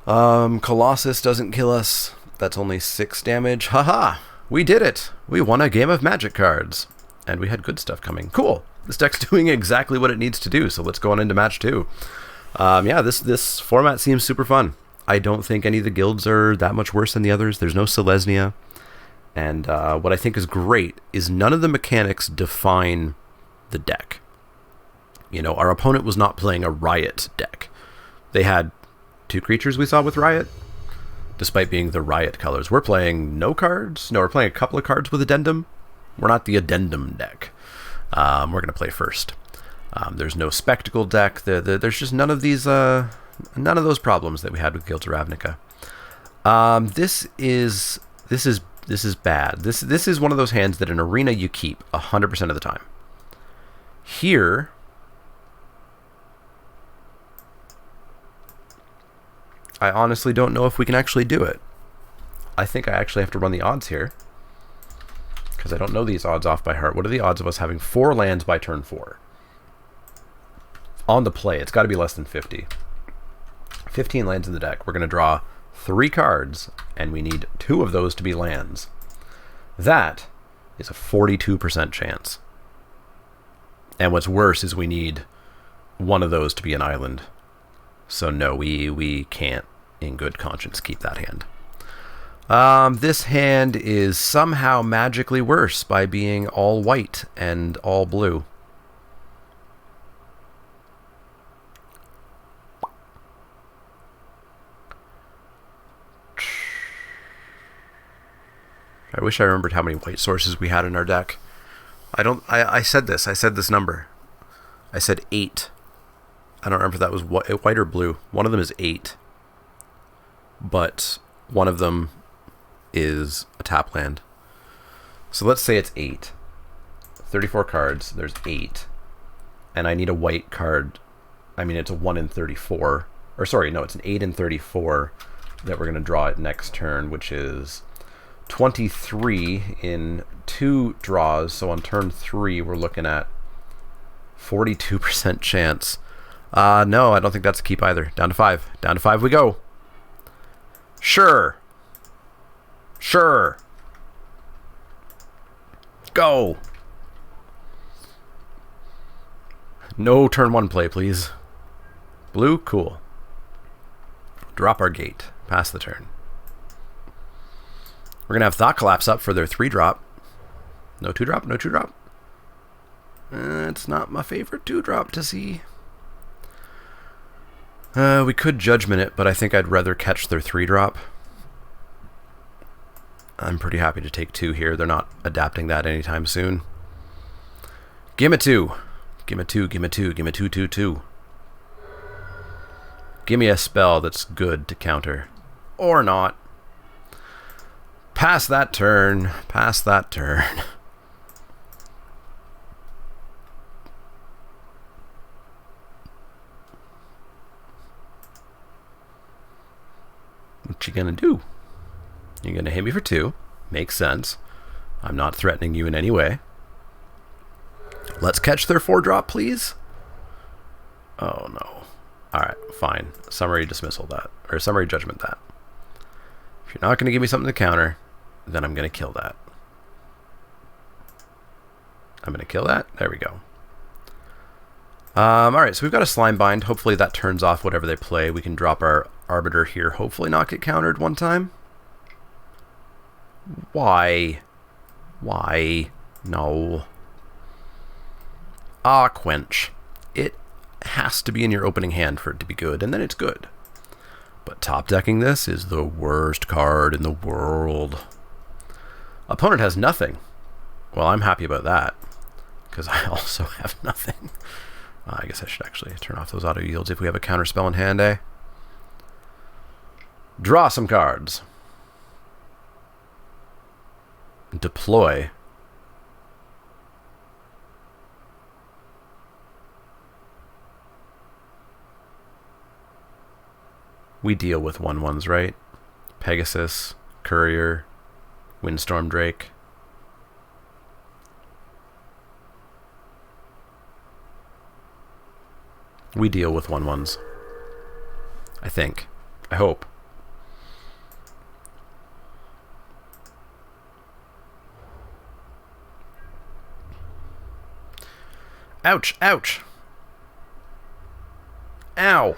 [SPEAKER 1] Colossus doesn't kill us. That's only 6 damage. Haha! We did it! We won a game of Magic cards. And we had good stuff coming. Cool! This deck's doing exactly what it needs to do, so let's go on into match 2. Yeah, this format seems super fun. I don't think any of the guilds are that much worse than the others. There's no Selesnya. And what I think is great is none of the mechanics define the deck. You know, our opponent was not playing a Riot deck. They had 2 creatures we saw with Riot, despite being the Riot colors. We're playing no cards. No, we're playing a couple of cards with Addendum. We're not the Addendum deck. We're going to play first. There's no Spectacle deck. There's just none of these, none of those problems that we had with Guilds of Ravnica. This is bad. This is one of those hands that in Arena you keep 100% of the time. Here, I honestly don't know if we can actually do it. I think I actually have to run the odds here, because because I don't know these odds off by heart. What are the odds of us having 4 lands by turn 4? On the play, it's got to be less than 50. 15 lands in the deck. We're going to draw 3 cards, and we need 2 of those to be lands. That is a 42% chance. And what's worse is we need 1 of those to be an island. So no, we can't, in good conscience, keep that hand. This hand is somehow magically worse by being all white and all blue. I wish I remembered how many white sources we had in our deck. I said this number. I said 8. I don't remember if that was white or blue. One of them is 8. But one of them is a tap land. So let's say it's 8. 34 cards, there's 8. And I need a white card. I mean, it's a 1 in 34. Or sorry, no, it's an 8 in 34 that we're going to draw it next turn, which is 23 in 2 draws. So on turn 3, we're looking at 42% chance. No, I don't think that's a keep either. Down to 5. Down to 5 we go. Sure. Sure. Go. No turn 1 play, please. Blue, cool. Drop our gate. Pass the turn. We're going to have Thought Collapse up for their 3-drop. No 2-drop, no 2-drop. It's not my favorite 2-drop to see. We could Judgment it, but I think I'd rather catch their 3-drop. I'm pretty happy to take 2 here. They're not adapting that anytime soon. Give me 2. Give me 2, give me 2, give me 2, 2, 2. Give me a spell that's good to counter. Or not. Pass that turn. Pass that turn. What you gonna do? You're gonna hit me for 2. Makes sense. I'm not threatening you in any way. Let's catch their 4-drop, please. Oh no. Alright, fine. Summary dismissal that. Or summary judgment that. If you're not gonna give me something to counter, then I'm gonna kill that. I'm gonna kill that. There we go. Alright, so we've got a Slime Bind. Hopefully that turns off whatever they play. We can drop our Arbiter here. Hopefully not get countered one time. Why? Why? No. Quench. It has to be in your opening hand for it to be good, and then it's good. But top decking this is the worst card in the world. Opponent has nothing. Well, I'm happy about that, because I also have nothing. I guess I should actually turn off those auto yields if we have a counter spell in hand, eh? Draw some cards. Deploy. We deal with 1/1s, right? Pegasus, Courier, Windstorm Drake. We deal with 1/1s. I think. I hope. Ouch, ouch. Ow.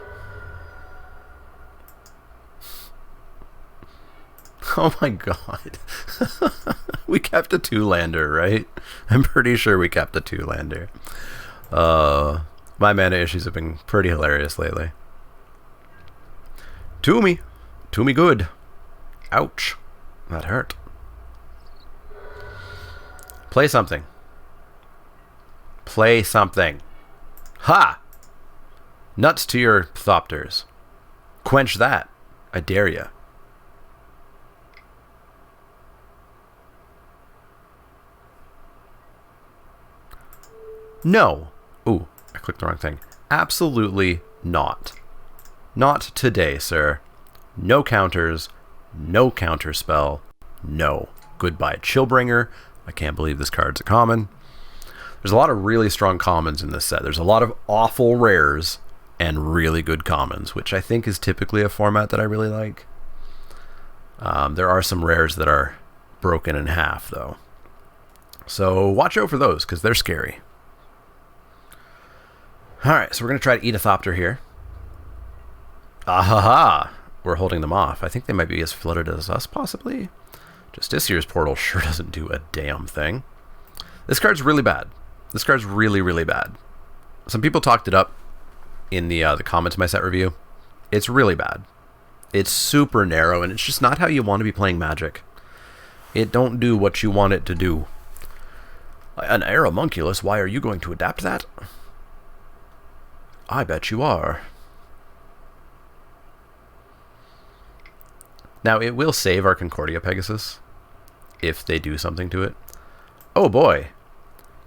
[SPEAKER 1] Oh my god. We kept a 2-lander, right? I'm pretty sure we kept a 2-lander. My mana issues have been pretty hilarious lately. To me. To me good. Ouch. That hurt. Play something. Play something. Ha! Nuts to your Thopters. Quench that. I dare ya. No. Ooh, I clicked the wrong thing. Absolutely not. Not today, sir. No counters. No counter spell. No. Goodbye, Chillbringer. I can't believe this card's a common. There's a lot of really strong commons in this set. There's a lot of awful rares and really good commons, which I think is typically a format that I really like. There are some rares that are broken in half, though. So watch out for those, because they're scary. Alright, so we're going to try to eat a Thopter here. Ahaha! We're holding them off. I think they might be as flooded as us, possibly. Justicier's Portal sure doesn't do a damn thing. This card's really bad. This card's really, really bad. Some people talked it up in the comments of my set review. It's really bad. It's super narrow, and it's just not how you want to be playing Magic. It don't do what you want it to do. An Aeromunculus, why are you going to adapt that? I bet you are. Now, it will save our Concordia Pegasus if they do something to it. Oh boy!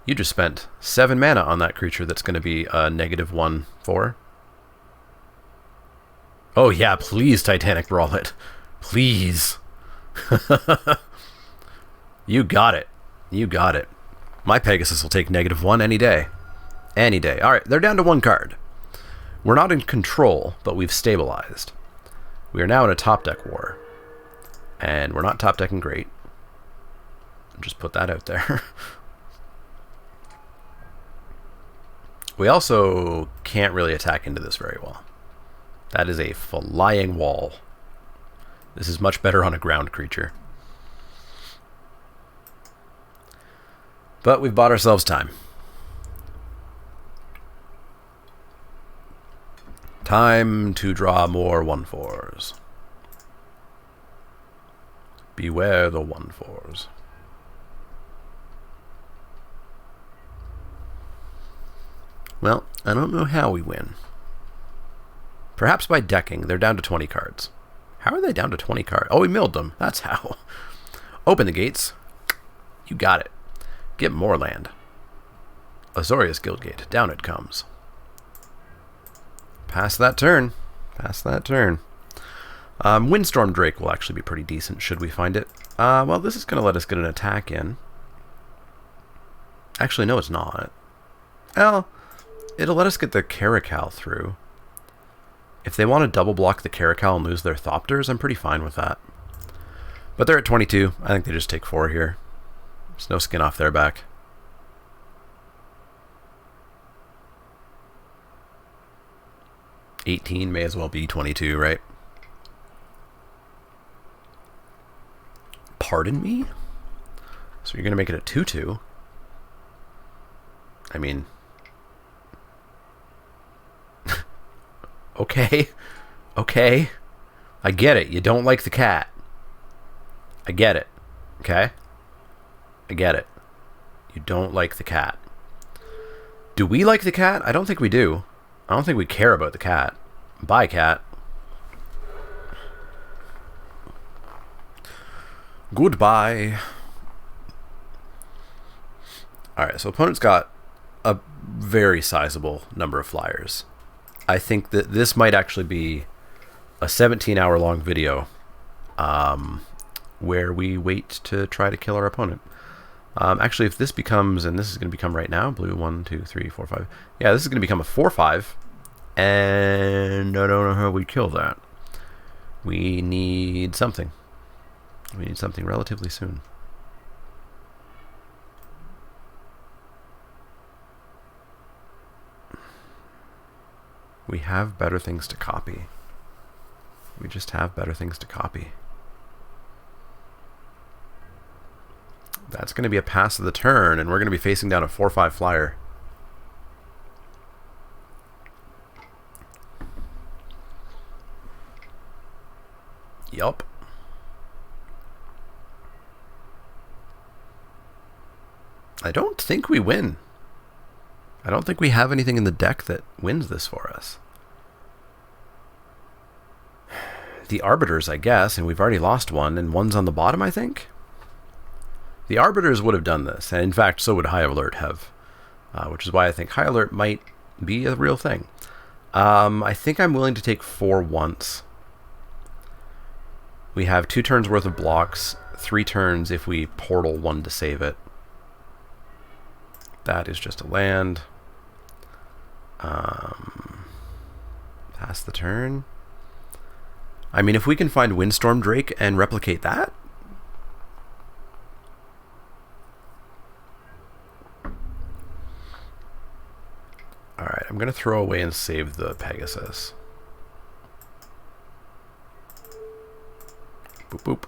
[SPEAKER 1] You just spent 7 mana on that creature that's going to be a -1/4. Oh yeah, please Titanic Brawl it. Please. You got it. You got it. My Pegasus will take -1 any day. Any day. Alright, they're down to 1 card. We're not in control, but we've stabilized. We are now in a top deck war. And we're not top decking great. Just put that out there. We also can't really attack into this very well. That is a flying wall. This is much better on a ground creature. But we've bought ourselves time. Time to draw more 1/4s. Beware the 1/4s. Well, I don't know how we win. Perhaps by decking. They're down to 20 cards. How are they down to 20 cards? Oh, we milled them. That's how. Open the gates. You got it. Get more land. Azorius Guildgate. Down it comes. Pass that turn. Pass that turn. Windstorm Drake will actually be pretty decent, should we find it. Well, this is going to let us get an attack in. Actually, no, it's not. Well, it'll let us get the Caracal through. If they want to double block the Caracal and lose their Thopters, I'm pretty fine with that. But they're at 22. I think they just take 4 here. There's no skin off their back. $18 may as well be 22, right? Pardon me? So you're going to make it a 2/2? I mean... Okay. Okay. I get it. You don't like the cat. I get it. Okay? I get it. You don't like the cat. Do we like the cat? I don't think we do. I don't think we care about the cat. Bye, cat. Goodbye. Alright, so opponent's got a very sizable number of flyers. I think that this might actually be a 17-hour-long video where we wait to try to kill our opponent. Actually, if this becomes, and this is going to become right now, blue 1, 2, 3, 4, 5. Yeah, this is going to become a 4/5, and I don't know how we kill that. We need something. We need something relatively soon. We have better things to copy. We just have better things to copy. That's going to be a pass of the turn, and we're going to be facing down a 4/5 flyer. Yup. I don't think we win. I don't think we have anything in the deck that wins this for us. The Arbiters, I guess, and we've already lost one, and one's on the bottom, I think? The Arbiters would have done this, and in fact, so would High Alert have, which is why I think High Alert might be a real thing. I think I'm willing to take 4 once. We have 2 turns worth of blocks, 3 turns if we portal 1 to save it. That is just a land. Pass the turn. I mean, if we can find Windstorm Drake and replicate that. Alright, I'm going to throw away and save the Pegasus. Boop, boop.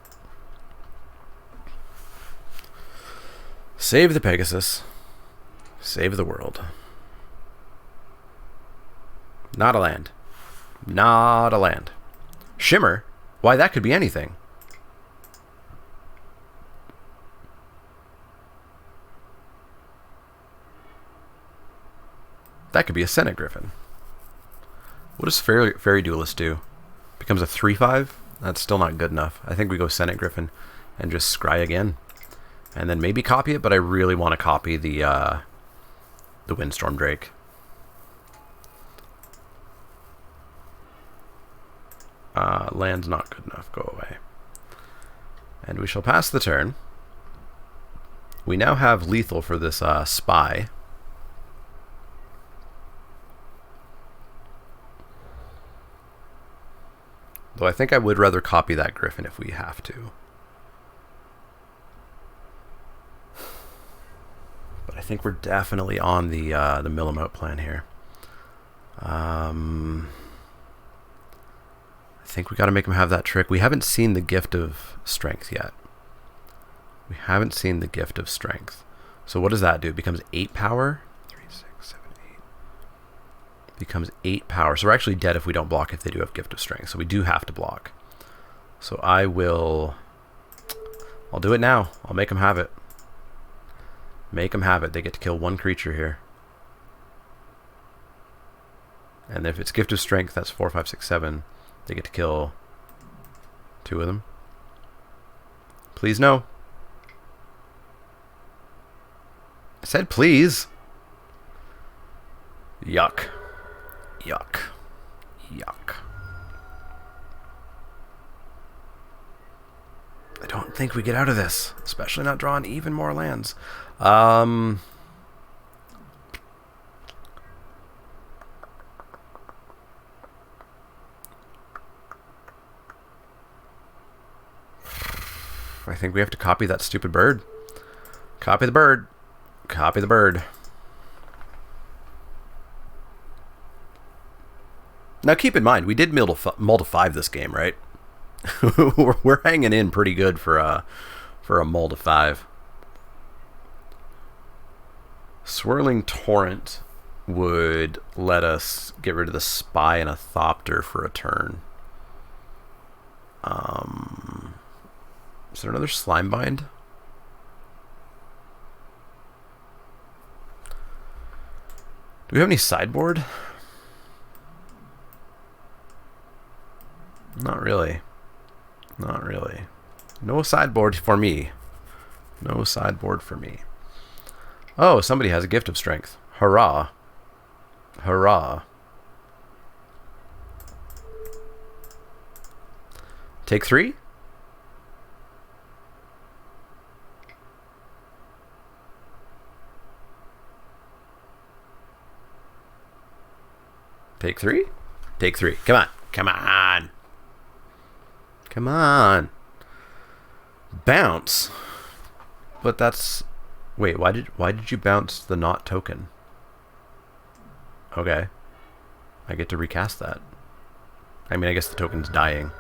[SPEAKER 1] Save the Pegasus. Save the world. Not a land. Not a land. Shimmer? Why, that could be anything. That could be a Senate Griffin. What does Fairy Duelist do? Becomes a 3/5? That's still not good enough. I think we go Senate Griffin and just scry again. And then maybe copy it, but I really want to copy the Windstorm Drake. Land's not good enough. Go away. And we shall pass the turn. We now have lethal for this spy. Though I think I would rather copy that Griffin if we have to. But I think we're definitely on the mill 'em out plan here. I think we got to make him have that trick. We haven't seen the gift of strength yet. We haven't seen the gift of strength. So what does that do? It becomes 8 power. 3, 6, 7, 8. Becomes 8 power. So we're actually dead if we don't block if they do have gift of strength. So we do have to block. So I'll do it now. I'll make them have it. Make them have it. They get to kill 1 creature here. And if it's gift of strength, that's 4, 5, 6, 7. They get to kill 2 of them. Please no. I said please. Yuck. Yuck. Yuck. I don't think we get out of this, especially not drawing even more lands. I think we have to copy that stupid bird. Copy the bird. Copy the bird. Now keep in mind, we did mull to 5 this game, right? We're hanging in pretty good for a mull to 5. Swirling Torrent would let us get rid of the Spy and a Thopter for a turn. Is there another Slimebind? Do we have any sideboard? Not really. Not really. No sideboard for me. No sideboard for me. Oh, somebody has a gift of strength. Hurrah. Hurrah. Take 3? Take 3? Take 3. Come on. Come on. Come on. Bounce. But that's... Wait, why did you bounce the not token? Okay. I get to recast that. I mean, I guess the token's dying.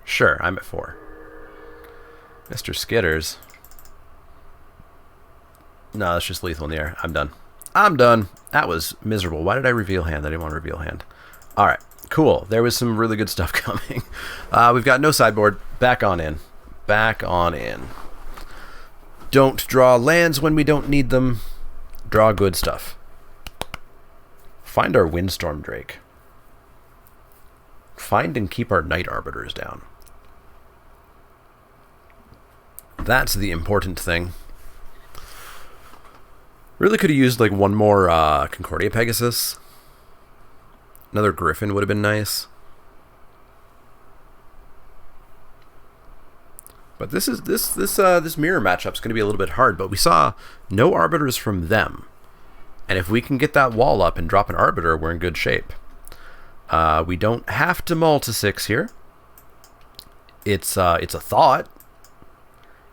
[SPEAKER 1] Sure, I'm at 4. Mr. Skitters. No, that's just lethal in the air. I'm done. I'm done. That was miserable. Why did I reveal hand? I didn't want to reveal hand. Alright, cool. There was some really good stuff coming. We've got no sideboard. Back on in. Back on in. Don't draw lands when we don't need them. Draw good stuff. Find our Windstorm Drake. Find and keep our Night Arbiters down. That's the important thing. Really could have used like one more Concordia Pegasus. Another Griffin would have been nice. But this mirror matchup's going to be a little bit hard. But we saw no arbiters from them, and if we can get that wall up and drop an arbiter, we're in good shape. We don't have to mull to 6 here. It's a thought,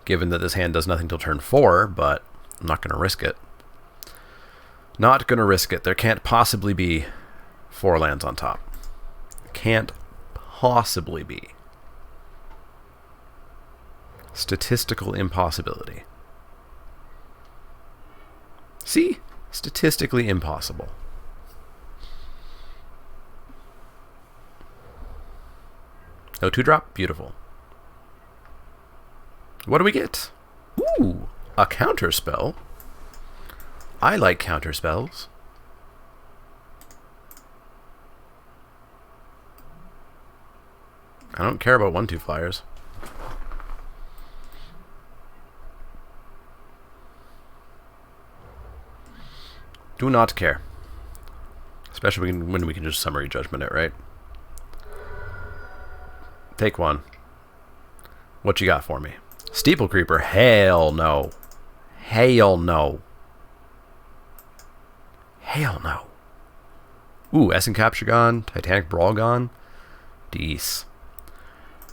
[SPEAKER 1] given that this hand does nothing till turn 4, but I'm not going to risk it. Not going to risk it. There can't possibly be 4 lands on top. Can't possibly be. Statistical impossibility. See? Statistically impossible. No 2-drop? Beautiful. What do we get? Ooh, a counter spell. I like counter spells. I don't care about 1/2 flyers. Do not care. Especially when we can just summary judgment it, right? Take 1. What you got for me? Steeple Creeper. Hell no. Hell no. Hell no. Ooh, Essen Capture gone. Titanic Brawl gone. Deece.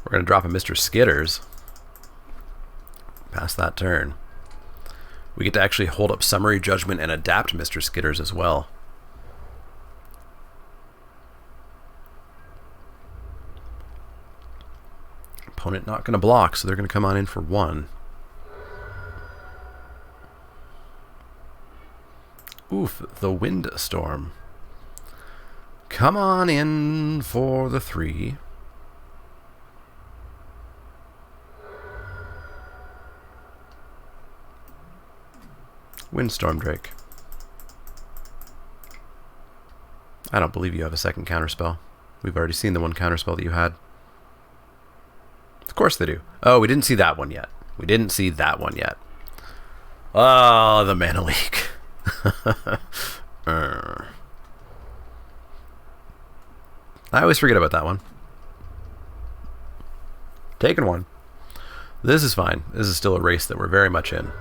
[SPEAKER 1] We're going to drop a Mr. Skitters. Pass that turn. We get to actually hold up Summary Judgment and adapt Mr. Skitters as well. Opponent not going to block, so they're going to come on in for 1. Oof, the Windstorm. Come on in for the 3. Windstorm Drake. I don't believe you have a second counterspell. We've already seen the one counterspell that you had. Of course they do. Oh, we didn't see that one yet. We didn't see that one yet. Oh, the Mana Leak. I always forget about that one. Taking 1. This is fine. This is still a race that we're very much in.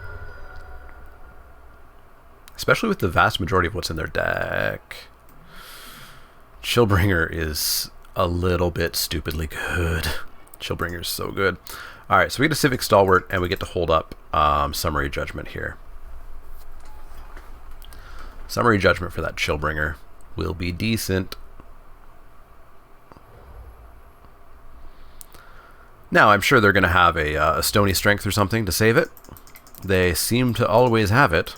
[SPEAKER 1] Especially with the vast majority of what's in their deck. Chillbringer is a little bit stupidly good. Chillbringer's so good. Alright, so we get a Civic Stalwart, and we get to hold up Summary Judgment here. Summary Judgment for that Chillbringer will be decent. Now, I'm sure they're going to have a Stony Strength or something to save it. They seem to always have it.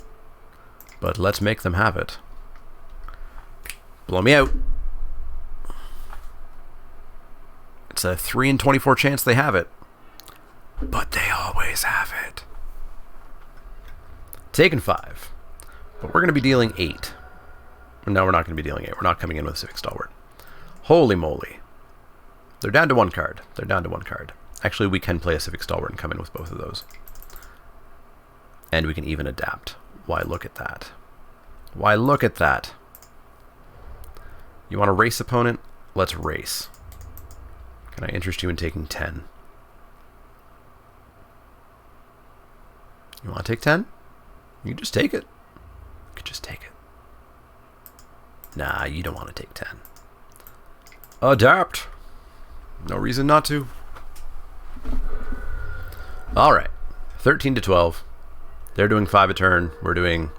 [SPEAKER 1] But let's make them have it. Blow me out. It's a 3 in 24 chance they have it. But they always have it. Taking 5. But we're going to be dealing 8. No, we're not going to be dealing 8. We're not coming in with a Civic Stalwart. Holy moly. They're down to 1 card. They're down to 1 card. Actually, we can play a Civic Stalwart and come in with both of those. And we can even adapt. Why, look at that. Why, look at that. You want to race, opponent? Let's race. Can I interest you in taking 10? You want to take 10? You can just take it. You could just take it. Nah, you don't want to take 10. Adapt. No reason not to. Alright. 13 to 12. They're doing 5 a turn. We're doing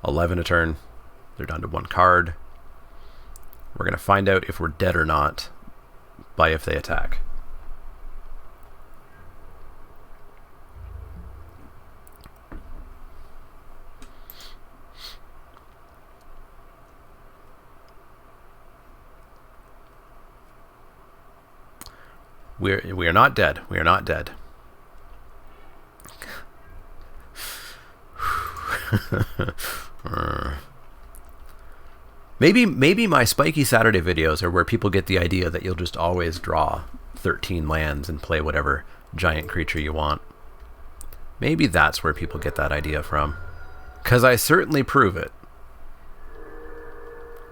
[SPEAKER 1] 11 a turn. They're down to 1 card. We're going to find out if we're dead or not by if they attack. We are not dead. We are not dead. Maybe my Spikey Saturday videos are where people get the idea that you'll just always draw 13 lands and play whatever giant creature you want. Maybe that's where people get that idea from. 'Cause I certainly prove it.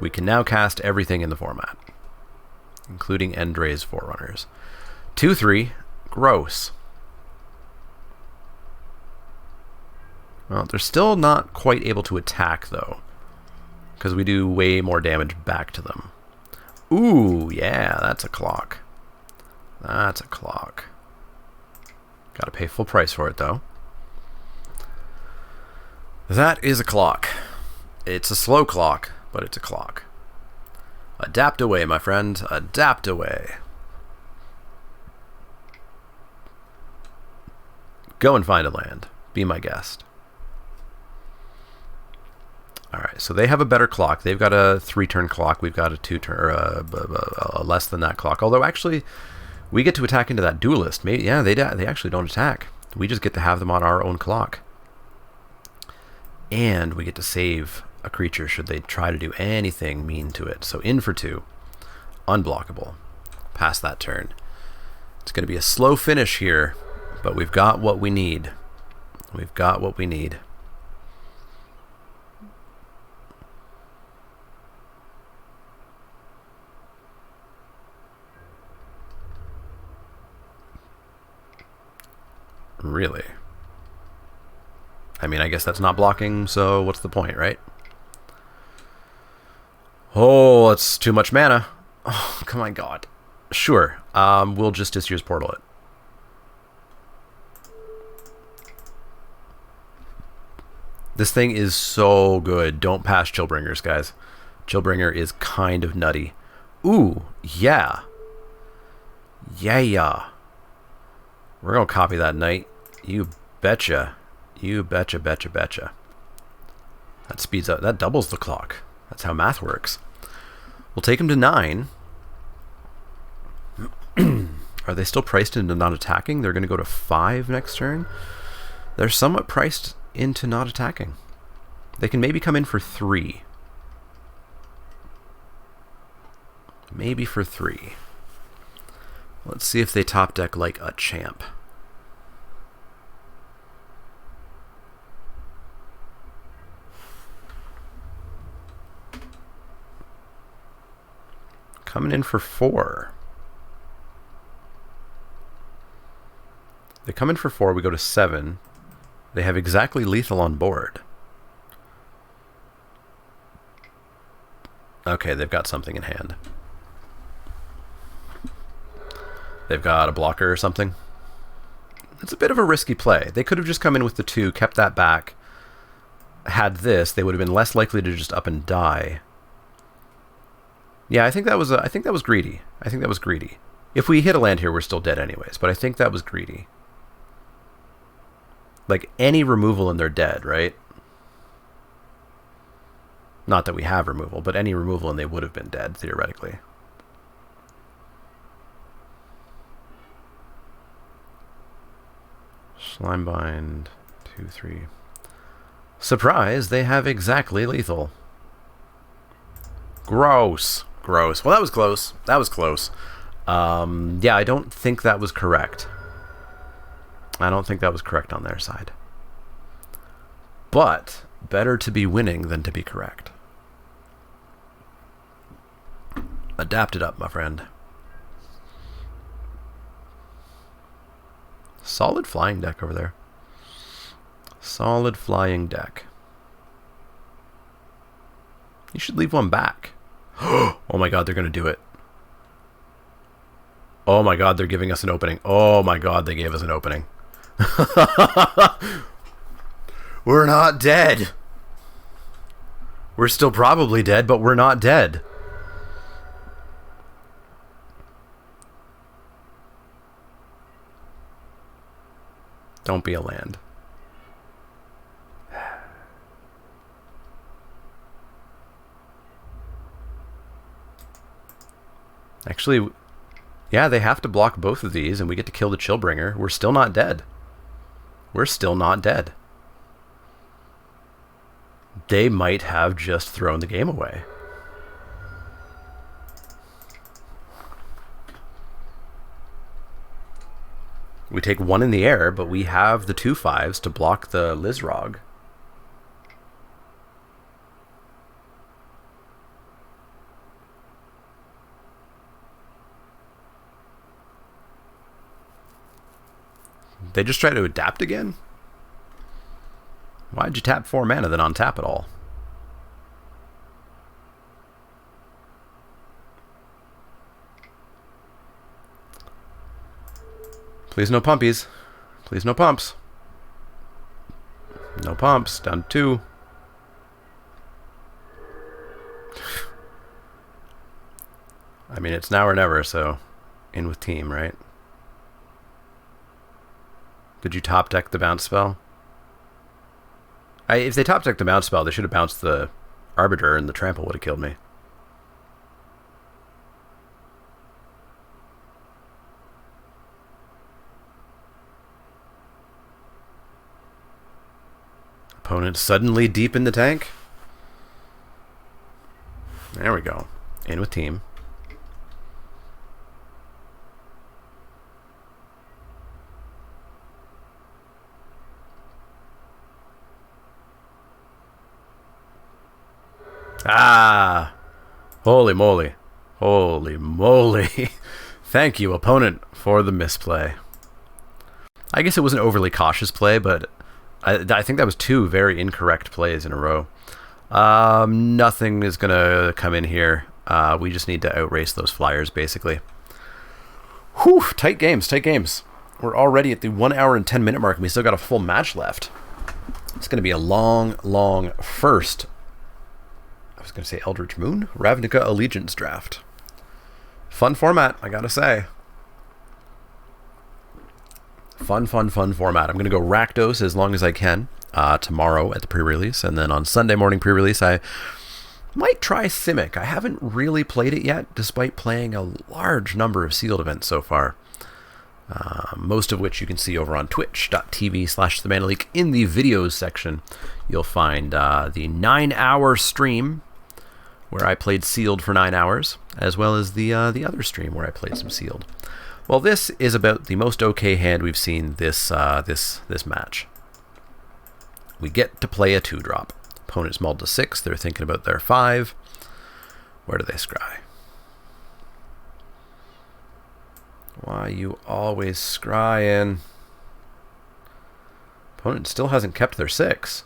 [SPEAKER 1] We can now cast everything in the format, including Endre's Forerunners. 2/3, gross. Well, they're still not quite able to attack, though. Because we do way more damage back to them. Ooh, yeah, that's a clock. That's a clock. Gotta pay full price for it, though. That is a clock. It's a slow clock, but it's a clock. Adapt away, my friend. Adapt away. Go and find a land. Be my guest. Alright, so they have a better clock. They've got a 3-turn clock. We've got a 2-turn, or a less than that clock. Although, actually, we get to attack into that duelist. Maybe, yeah, they actually don't attack. We just get to have them on our own clock. And we get to save a creature should they try to do anything mean to it. So in for 2. Unblockable. Pass that turn. It's going to be a slow finish here, but we've got what we need. We've got what we need. Really? I mean, I guess that's not blocking, so what's the point, right? Oh, that's too much mana. Oh, come on, God. Sure. We'll just Disuse Portal it. This thing is so good. Don't pass Chillbringers, guys. Chillbringer is kind of nutty. Ooh, yeah. Yeah. We're going to copy that knight. You betcha. You betcha. That speeds up. That doubles the clock. That's how math works. We'll take him to 9. Are they still priced into not attacking? They're going to go to 5 next turn. They're somewhat priced into not attacking. They can maybe come in for 3. Maybe for 3. Let's see if they top deck like a champ. Coming in for 4. They come in for 4, we go to 7. They have exactly lethal on board. Okay, they've got something in hand. They've got a blocker or something. It's a bit of a risky play. They could have just come in with the 2, kept that back. Had this, they would have been less likely to just up and die. Yeah, I think that was greedy. I think that was greedy. If we hit a land here, we're still dead anyways, but I think that was greedy. Like, any removal and they're dead, right? Not that we have removal, but any removal and they would have been dead, theoretically. Slimebind, 2, 3. Surprise, they have exactly lethal. Gross. Well, that was close. Yeah, I don't think that was correct. I don't think that was correct on their side. But better to be winning than to be correct. Adapt it up, my friend. Solid flying deck over there. Solid flying deck. You should leave one back. Oh my God, they're going to do it. Oh my God, they're giving us an opening. Oh my God, they gave us an opening. We're not dead. We're still probably dead, but we're not dead. Don't be a land. Actually, yeah, they have to block both of these, and we get to kill the Chillbringer. We're still not dead. We're still not dead. They might have just thrown the game away. We take 1 in the air, but we have the 2 5s to block the Lizrog. They just try to adapt again? Why'd you tap 4 mana then untap it all? Please no pumpies. Please no pumps. No pumps. Down to 2. I mean, it's now or never, so in with team, right? Did you top deck the bounce spell? If they top decked the bounce spell, they should have bounced the Arbiter, and the trample would have killed me. Opponent suddenly deep in the tank. There we go. In with team. Ah! Holy moly. Holy moly. Thank you, opponent, for the misplay. I guess it was an overly cautious play, but I think that was 2 very incorrect plays in a row. Nothing is going to come in here. We just need to outrace those flyers, basically. Whew, tight games, tight games. We're already at the 1 hour and 10 minute mark, and we still got a full match left. It's going to be a long, long first. I was going to say Eldritch Moon? Ravnica Allegiance draft. Fun format, I gotta say. Fun format. I'm going to go Rakdos as long as I can tomorrow at the pre-release, and then on Sunday morning pre-release I might try Simic. I haven't really played it yet, despite playing a large number of sealed events so far. Most of which you can see over on twitch.tv/TheManaLeek. In the videos section, you'll find the 9-hour stream where I played sealed for 9 hours, as well as the other stream where I played some sealed. Well, this is about the most okay hand we've seen this match. We get to play a 2-drop. Opponent's mulled to 6. They're thinking about their 5. Where do they scry? Why you always scrying? Opponent still hasn't kept their 6.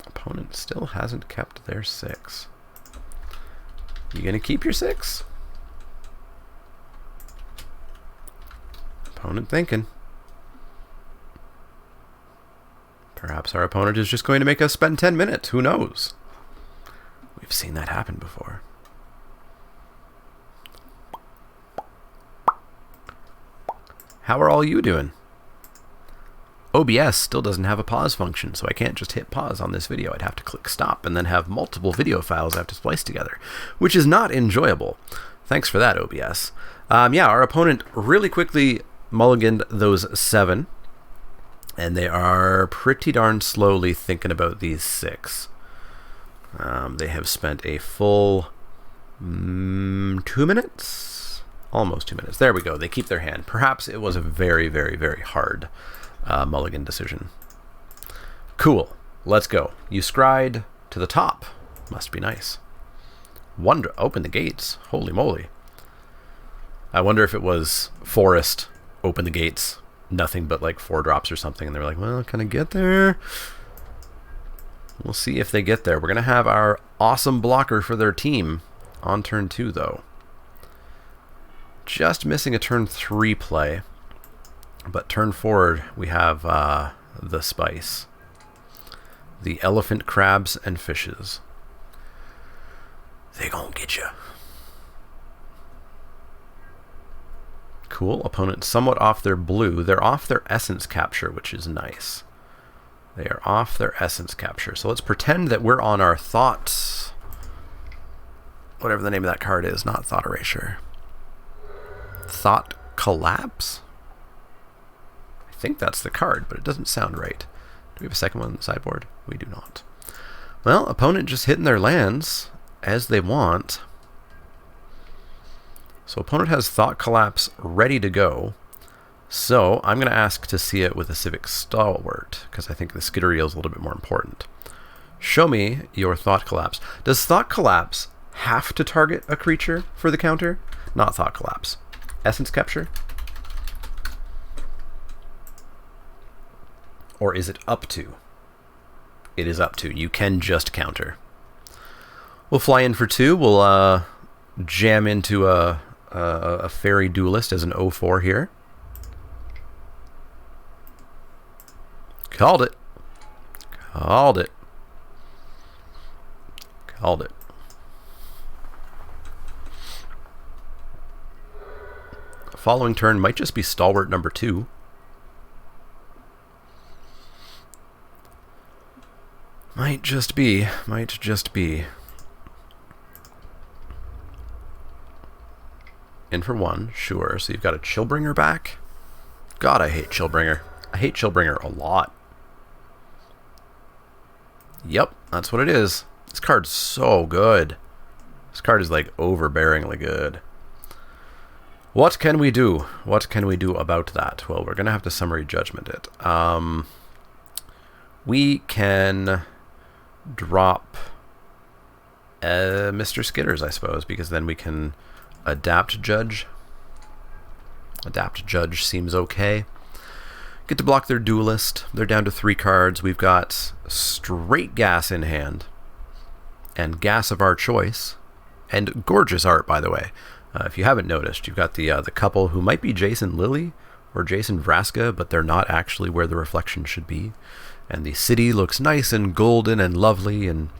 [SPEAKER 1] Opponent still hasn't kept their 6. You gonna keep your 6? Opponent thinking. Perhaps our opponent is just going to make us spend 10 minutes. Who knows? We've seen that happen before. How are all you doing? OBS still doesn't have a pause function, so I can't just hit pause on this video. I'd have to click stop and then have multiple video files I have to splice together, which is not enjoyable. Thanks for that, OBS. Yeah, our opponent really quickly mulliganed those 7, and they are pretty darn slowly thinking about these 6. They have spent a full 2 minutes? Almost 2 minutes. There we go. They keep their hand. Perhaps it was a very, very, very hard mulligan decision. Cool. Let's go. You scried to the top. Must be nice. Open the gates. Holy moly. I wonder if it was Forest, open the gates, nothing but like 4 drops or something, and they're like, well, can I get there? We'll see if they get there. We're going to have our awesome blocker for their team on turn 2, though. Just missing a turn 3 play. But turn forward, we have the spice. The elephant, crabs, and fishes. They gonna get you. Cool. Opponent somewhat off their blue. They're off their essence capture, which is nice. They are off their essence capture. So let's pretend that we're on our thoughts. Whatever the name of that card is, not thought erasure. Thought collapse? I think that's the card, but it doesn't sound right. Do we have a second one on the sideboard? We do not. Well, opponent just hitting their lands as they want. So opponent has Thought Collapse ready to go. So I'm going to ask to see it with a Civic Stalwart, because I think the Skittereel is a little bit more important. Show me your Thought Collapse. Does Thought Collapse have to target a creature for the counter? Not Thought Collapse. Essence Capture? Or is it up to? It is up to. You can just counter. We'll fly in for 2. We'll jam into a fairy duelist as an 0-4 here. Called it. Called it. Called it. Following turn might just be stalwart number 2. Might just be. Might just be. In for 1, sure. So you've got a Chillbringer back. God, I hate Chillbringer. I hate Chillbringer a lot. Yep, that's what it is. This card's so good. This card is like overbearingly good. What can we do? What can we do about that? Well, we're going to have to summary judgment it. We can drop Mr. Skitters, I suppose, because then we can adapt Judge. Adapt Judge seems okay. Get to block their duelist. They're down to 3 cards. We've got straight gas in hand. And gas of our choice. And gorgeous art, by the way. If you haven't noticed, you've got the couple who might be Jason Lilly or Jason Vraska, but they're not actually where the reflection should be. And the city looks nice and golden and lovely, and,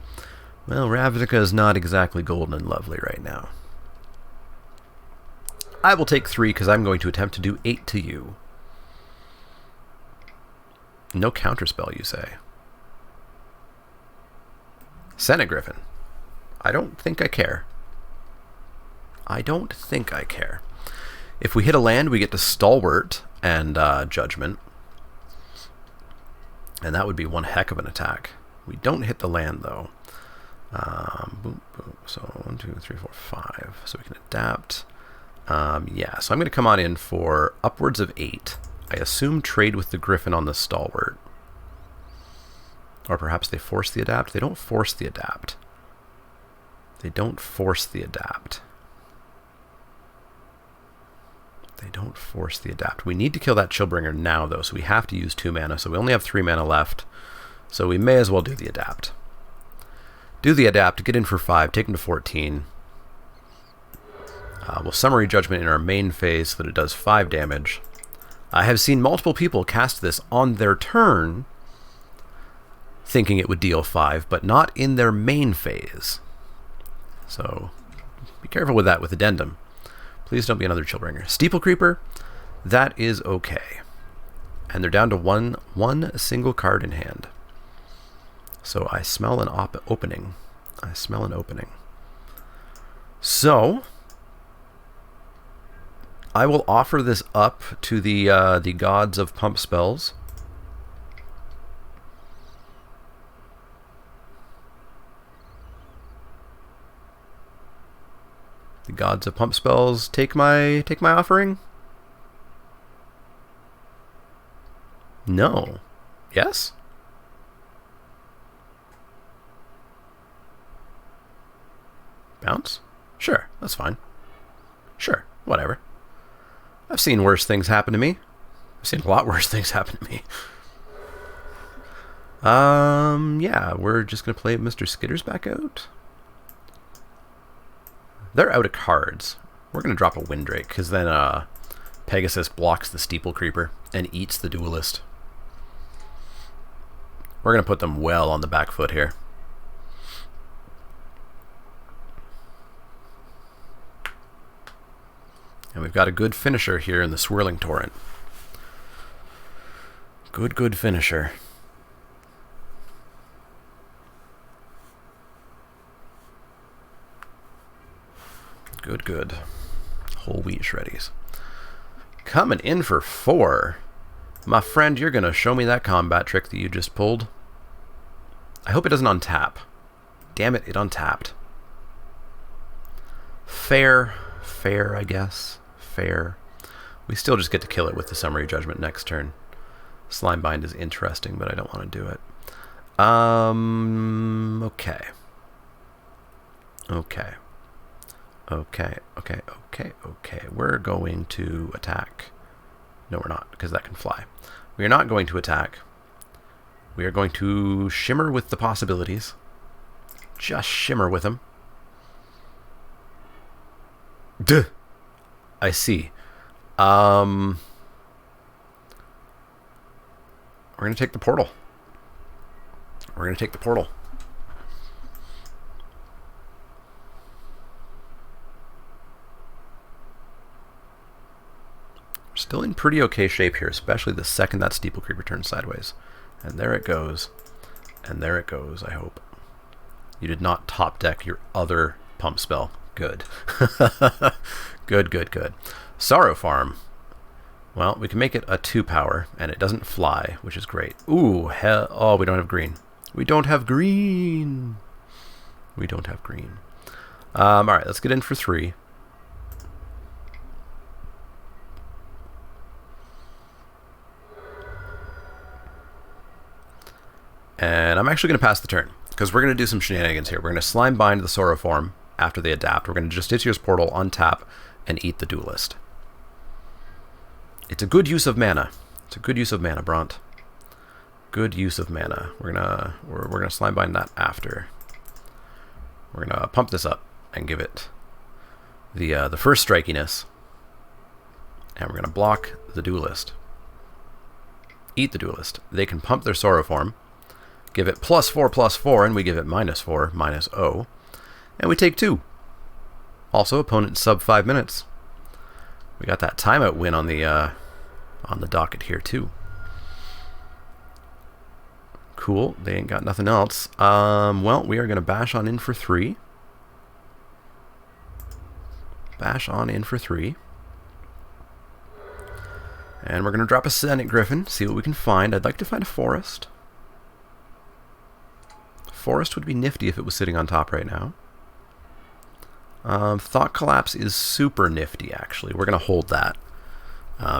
[SPEAKER 1] well, Ravnica is not exactly golden and lovely right now. I will take 3 because I'm going to attempt to do 8 to you. No counterspell, you say? Senate Griffin. I don't think I care. I don't think I care. If we hit a land, we get to Stalwart and Judgment. And that would be one heck of an attack. We don't hit the land, though. Boom, boom. So 1, 2, 3, 4, 5. So we can adapt. Yeah, so I'm going to come on in for upwards of 8. I assume trade with the Griffin on the Stalwart. Or perhaps they force the adapt. They don't force the adapt. They don't force the adapt. They don't force the adapt. We need to kill that Chillbringer now, though, so we have to use 2 mana. So we only have 3 mana left. So we may as well do the adapt. Do the adapt, get in for 5, take him to 14. We'll summary judgment in our main phase so that it does 5 damage. I have seen multiple people cast this on their turn, thinking it would deal 5, but not in their main phase. So be careful with that with addendum. Please don't be another Chillbringer. Steeple Creeper, that is okay. And they're down to one single card in hand. So I smell an opening. I smell an opening. So I will offer this up to the gods of pump spells. The gods of pump spells take my offering? No. Yes? Bounce? Sure, that's fine. Sure, whatever. I've seen worse things happen to me. I've seen a lot worse things happen to me. Yeah, we're just gonna play Mr. Skitters back out. They're out of cards. We're going to drop a Windrake, because then Pegasus blocks the Steeple Creeper and eats the Duelist. We're going to put them well on the back foot here. And we've got a good finisher here in the Swirling Torrent. Good finisher. Good. Whole wheat shreddies. Coming in for 4. My friend, you're going to show me that combat trick that you just pulled. I hope it doesn't untap. Damn it, it untapped. Fair, I guess. Fair. We still just get to kill it with the Summary Judgment next turn. Slimebind is interesting, but I don't want to do it. Okay. We're going to attack. No, we're not, because that can fly. We are not going to attack. We are going to shimmer with the possibilities. Just shimmer with them. Duh. I see. We're going to take the portal. We're going to take the portal. We're still in pretty okay shape here, especially the second that Steeple Creeper turns sideways. And there it goes. And there it goes, I hope. You did not top deck your other pump spell. Good. Good, good, good. Sorrow Farm. Well, we can make it a 2-power, and it doesn't fly, which is great. Ooh, hell. Oh, we don't have green. We don't have green. We don't have green. All right, let's get in for 3. And I'm actually going to pass the turn, because we're going to do some shenanigans here. We're going to Slime Bind the Sorrow Form after they adapt. We're going to Justiciar's Portal, untap, and eat the Duelist. It's a good use of mana. It's a good use of mana, Bront. Good use of mana. We're gonna Slime Bind that after. We're gonna pump this up and give it the first strikiness, and we're gonna block the Duelist. Eat the Duelist. They can pump their Sorrow Form. Give it +4/+4, and we give it -4/-0. And we take 2. Also, opponent sub 5 minutes. We got that timeout win on the docket here, too. Cool. They ain't got nothing else. Well, we are going to bash on in for 3. Bash on in for 3. And we're going to drop a Senate Griffin, see what we can find. I'd like to find a Forest. Forest would be nifty if it was sitting on top right now. Thought Collapse is super nifty, actually. We're going to hold that.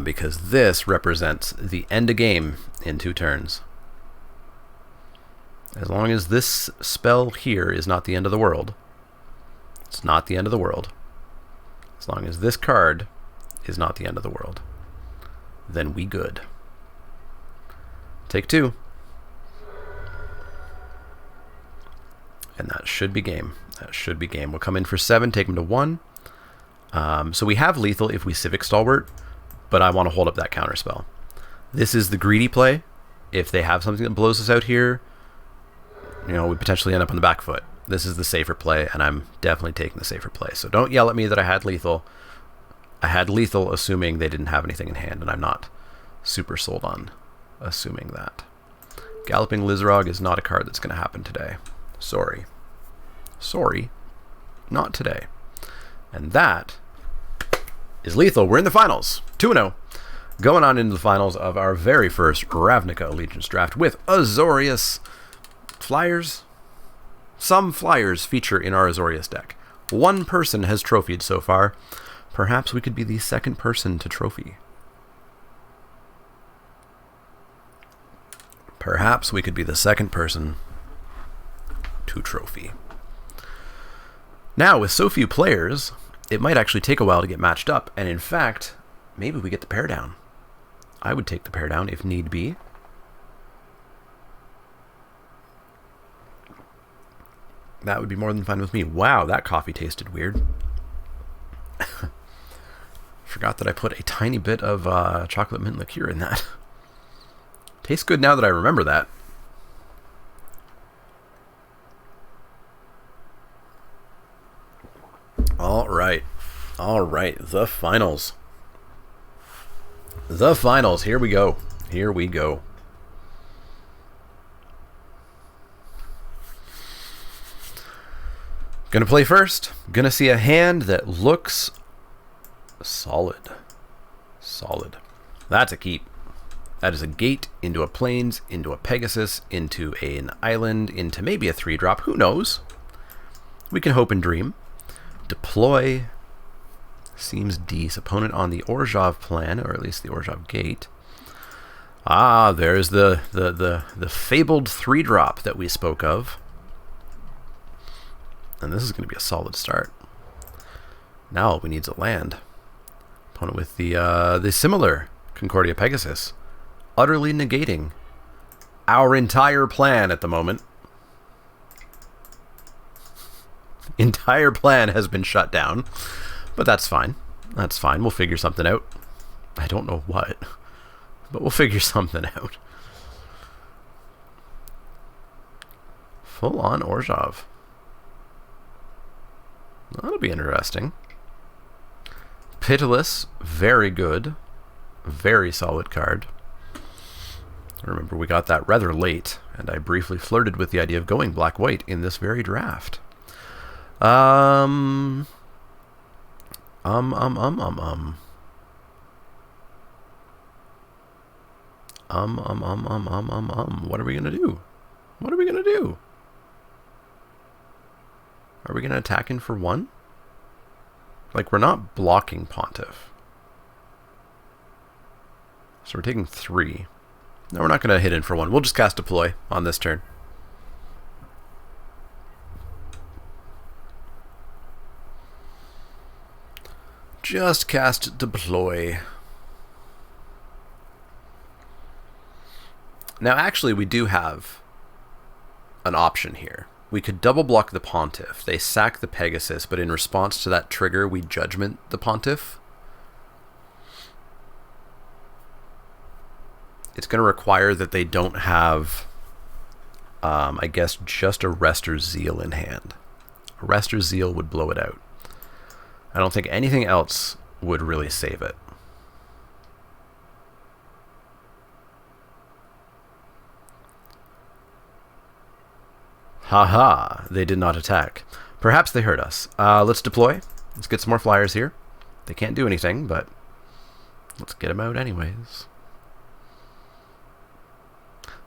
[SPEAKER 1] Because this represents the end of game in 2 turns. As long as this spell here is not the end of the world. It's not the end of the world. As long as this card is not the end of the world. Then we good. Take 2. And that should be game. That should be game. We'll come in for 7, take him to 1. So we have lethal if we Civic Stalwart, but I want to hold up that counterspell. This is the greedy play. If they have something that blows us out here, you know, we potentially end up on the back foot. This is the safer play, and I'm definitely taking the safer play. So don't yell at me that I had lethal. I had lethal assuming they didn't have anything in hand, and I'm not super sold on assuming that. Galloping Lizarog is not a card that's going to happen today. Sorry. Sorry. Not today. And that is lethal. We're in the finals. 2-0. Going on into the finals of our very first Ravnica Allegiance draft with Azorius Flyers. Some Flyers feature in our Azorius deck. 1 person has trophied so far. Perhaps we could be the 2nd person to trophy. Perhaps we could be the 2nd person to trophy. Now, with so few players, it might actually take a while to get matched up, and in fact, maybe we get the pair down. I would take the pair down if need be. That would be more than fine with me. Wow, that coffee tasted weird. Forgot that I put a tiny bit of chocolate mint liqueur in that. Tastes good now that I remember that. All right, the finals. The finals, here we go. Here we go. Gonna play first. Gonna see a hand that looks solid. Solid. That's a keep. That is a gate into a plains, into a Pegasus, into an island, into maybe a 3-drop. Who knows? We can hope and dream. Deploy. Seems decent. Opponent on the Orzhov plan, or at least the Orzhov gate. Ah, there's the fabled 3-drop that we spoke of. And this is going to be a solid start. Now all we need is a land. Opponent with the similar Concordia Pegasus. Utterly negating our entire plan at the moment. Entire plan has been shut down. But that's fine. That's fine. We'll figure something out. I don't know what. But we'll figure something out. Full on Orzhov. That'll be interesting. Pitiless, very good. Very solid card. Remember, we got that rather late, and I briefly flirted with the idea of going black-white in this very draft. What are we gonna do? What are we gonna do? Are we gonna attack in for 1? Like, we're not blocking Pontiff. So we're taking 3. No, we're not gonna hit in for 1. We'll just cast Deploy on this turn. Just cast Deploy. Now, actually, we do have an option here. We could double block the Pontiff. They sack the Pegasus, but in response to that trigger, we Judgment the Pontiff. It's going to require that they don't have, I guess, just Arrest or Zeal in hand. Arrest or Zeal would blow it out. I don't think anything else would really save it. Haha, they did not attack. Perhaps they heard us. Let's deploy. Let's get some more flyers here. They can't do anything, but let's get them out anyways.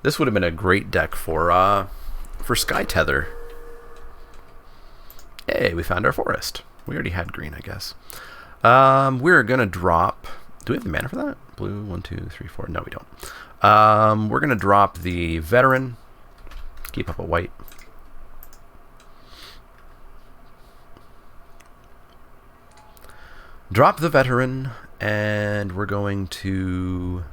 [SPEAKER 1] This would have been a great deck for Sky Tether. Hey, we found our forest. We already had green, I guess. We're gonna drop. Do we have the mana for that? Blue, 1, 2, 3, 4. No, we don't. We're gonna drop the Veteran. Keep up a white. Drop the Veteran, and we're going to...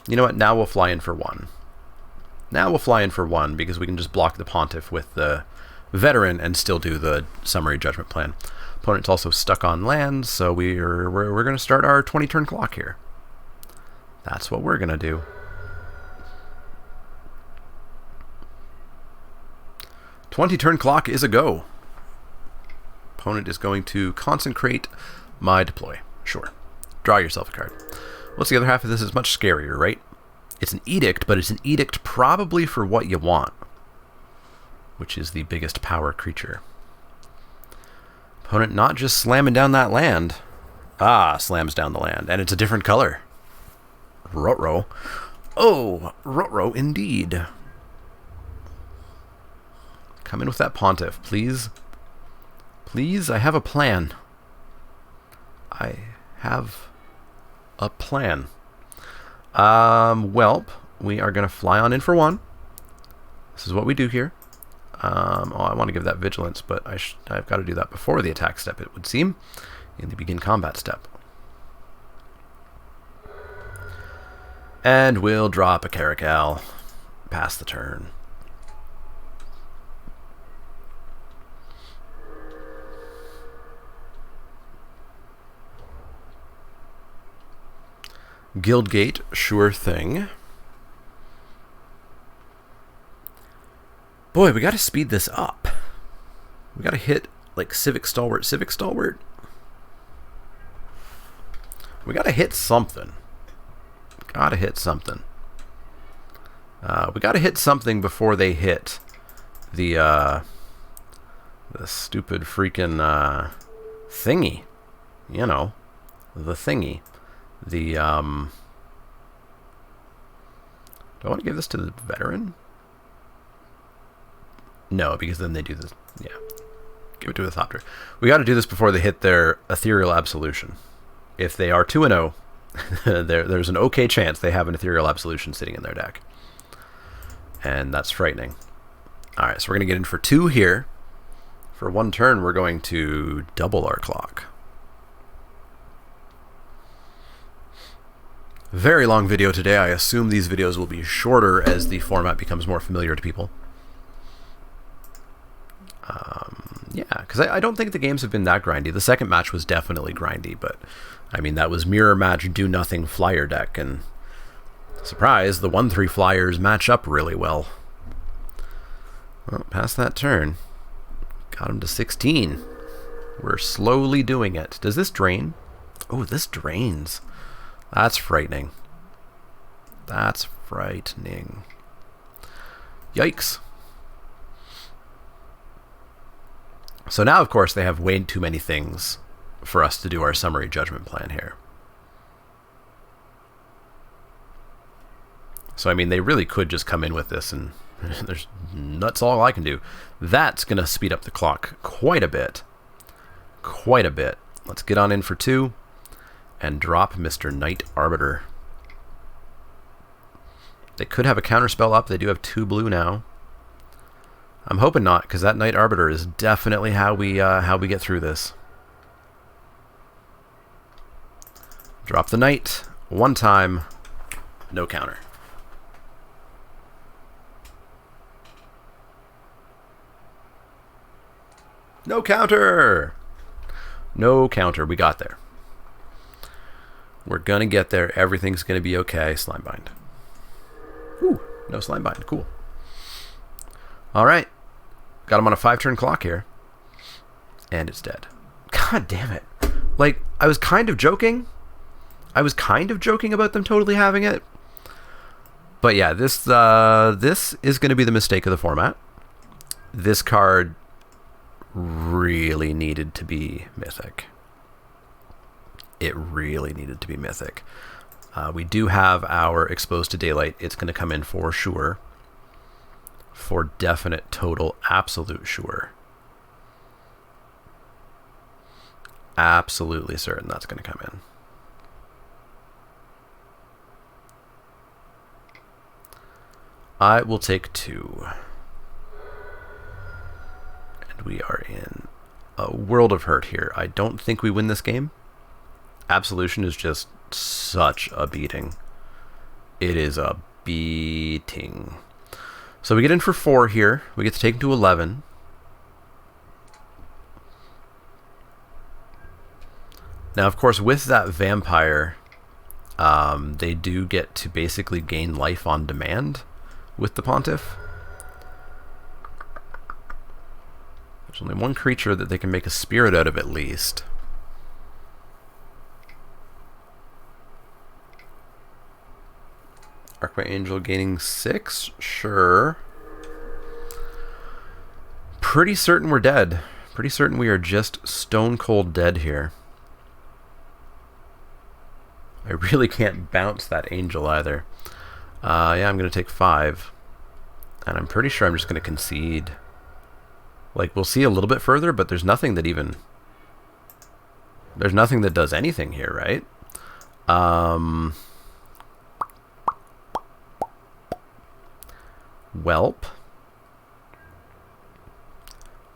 [SPEAKER 1] You know what? Now we'll fly in for 1. Now we'll fly in for 1 because we can just block the Pontiff with the Veteran and still do the Summary Judgment plan. Opponent's also stuck on lands, so we're going to start our 20-turn clock here. That's what we're going to do. 20-turn clock is a go. Opponent is going to consecrate my deploy. Sure. Draw yourself a card. What's the other half of this is much scarier, right? It's an edict, but it's an edict probably for what you want, which is the biggest power creature. Opponent not just slamming down that land. Ah, slams down the land, and it's a different color. Ruh-roh. Oh, ruh-roh indeed. Come in with that Pontiff, please. Please, I have a plan. I have a plan. Welp, we are going to fly on in for 1. This is what we do here. I want to give that Vigilance, but I've got to do that before the attack step, it would seem, in the begin combat step. And we'll drop a Caracal. Pass the turn. Guildgate, sure thing. Boy, we got to speed this up. We got to hit, like, Civic Stalwart. We got to hit something. Gotta hit something. We gotta hit something before they hit the stupid freaking thingy. You know, the thingy. The, do I want to give this to the Veteran? No, because then they do this. Yeah. Give it to the Thopter. We got to do this before they hit their Ethereal Absolution. If they are 2-0, there's an okay chance they have an Ethereal Absolution sitting in their deck. And that's frightening. Alright, so we're going to get in for 2 here. For 1 turn, we're going to double our clock. Very long video today. I assume these videos will be shorter as the format becomes more familiar to people. Yeah, because I don't think the games have been that grindy. The second match was definitely grindy, but I mean, that was mirror match, do nothing flyer deck, and surprise, the 1-3 flyers match up really well. Well, past that turn. Got him to 16. We're slowly doing it. Does this drain? Oh, this drains. That's frightening. That's frightening. Yikes. So now, of course, they have way too many things for us to do our summary judgment plan here. So, I mean, they really could just come in with this and that's all I can do. That's going to speed up the clock quite a bit. Quite a bit. Let's get on in for 2 and drop Mr. Knight Arbiter. They could have a counterspell up. They do have 2 blue now. I'm hoping not, because that Knight Arbiter is definitely how we get through this. Drop the Knight 1 time, no counter. No counter! No counter. We got there. We're gonna get there. Everything's gonna be okay. Slime bind. Ooh, no slime bind. Cool. All right. Got him on a 5-turn clock here. And it's dead. God damn it. Like, I was kind of joking. I was kind of joking about them totally having it. But yeah, this is going to be the mistake of the format. This card really needed to be mythic. It really needed to be mythic. We do have our Exposed to Daylight. It's going to come in for sure. For definite, total, absolute sure. Absolutely certain that's going to come in. I will take 2. And we are in a world of hurt here. I don't think we win this game. Absolution is just such a beating. It is a beating. So we get in for 4 here. We get to take him to 11. Now, of course, with that vampire, they do get to basically gain life on demand with the Pontiff. There's only 1 creature that they can make a spirit out of at least. Archangel gaining 6? Sure. Pretty certain we're dead. Pretty certain we are just stone cold dead here. I really can't bounce that angel either. Yeah, I'm going to take 5. And I'm pretty sure I'm just going to concede. Like, we'll see a little bit further, but there's nothing that even... There's nothing that does anything here, right? Welp.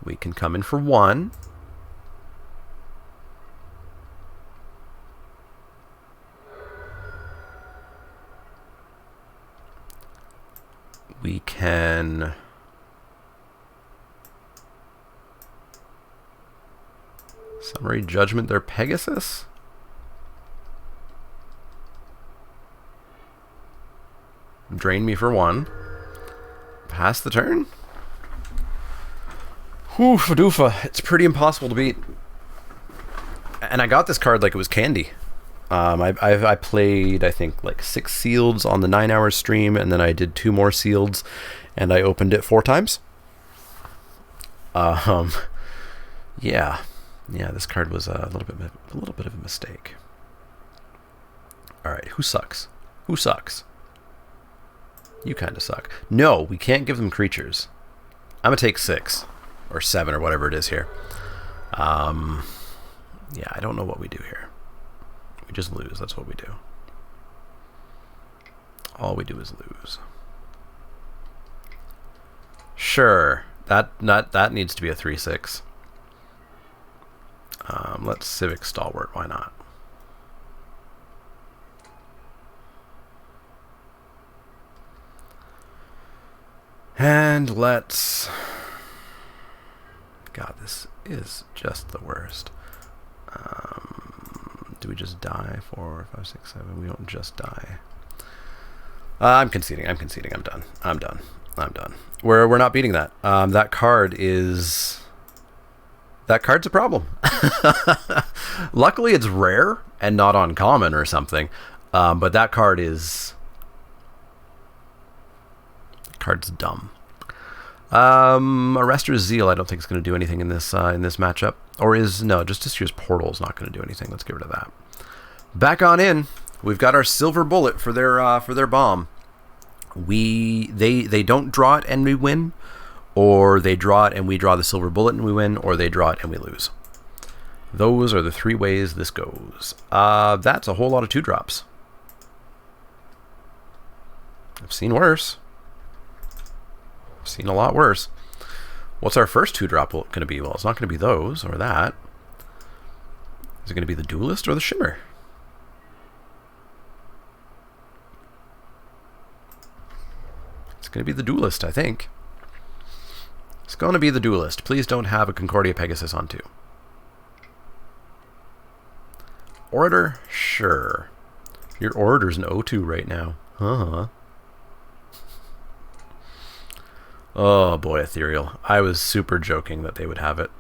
[SPEAKER 1] We can come in for 1. We can... Summary Judgment their Pegasus? Drain me for 1. Pass the turn? Whew, doofa. It's pretty impossible to beat. And I got this card like it was candy. I played, I think, like 6 sealeds on the 9-hour stream, and then I did 2 more sealeds, and I opened it 4 times. Yeah. Yeah, this card was a little bit of a mistake. All right, who sucks? Who sucks? You kind of suck. No, we can't give them creatures. I'm gonna take 6 or 7 or whatever it is here. Yeah, I don't know what we do here. We just lose. That's what we do. All we do is lose. Sure, that needs to be a 3/6. Let's Civic Stalwart. Why not? And let's... God, this is just the worst. Do we just die? 4, 5, 6, 7. We don't just die. I'm conceding. I'm done. I'm done. We're not beating that. That card's a problem. Luckily, it's rare and not uncommon or something. But that card's dumb. Arrester's Zeal, I don't think is going to do anything in this matchup. Or just this year's Portal's not going to do anything. Let's get rid of that. Back on in. We've got our silver bullet for their bomb. They don't draw it and we win, or they draw it and we draw the silver bullet and we win, or they draw it and we lose. Those are the 3 ways this goes. That's a whole lot of 2-drops. I've seen worse. I've seen a lot worse. What's our first 2-drop going to be? Well, it's not going to be those or that. Is it going to be the Duelist or the Shimmer? It's going to be the Duelist, I think. It's going to be the Duelist. Please don't have a Concordia Pegasus on 2. Orator? Sure. Your Orator's an O2 right now. Huh. Oh boy, Ethereal. I was super joking that they would have it.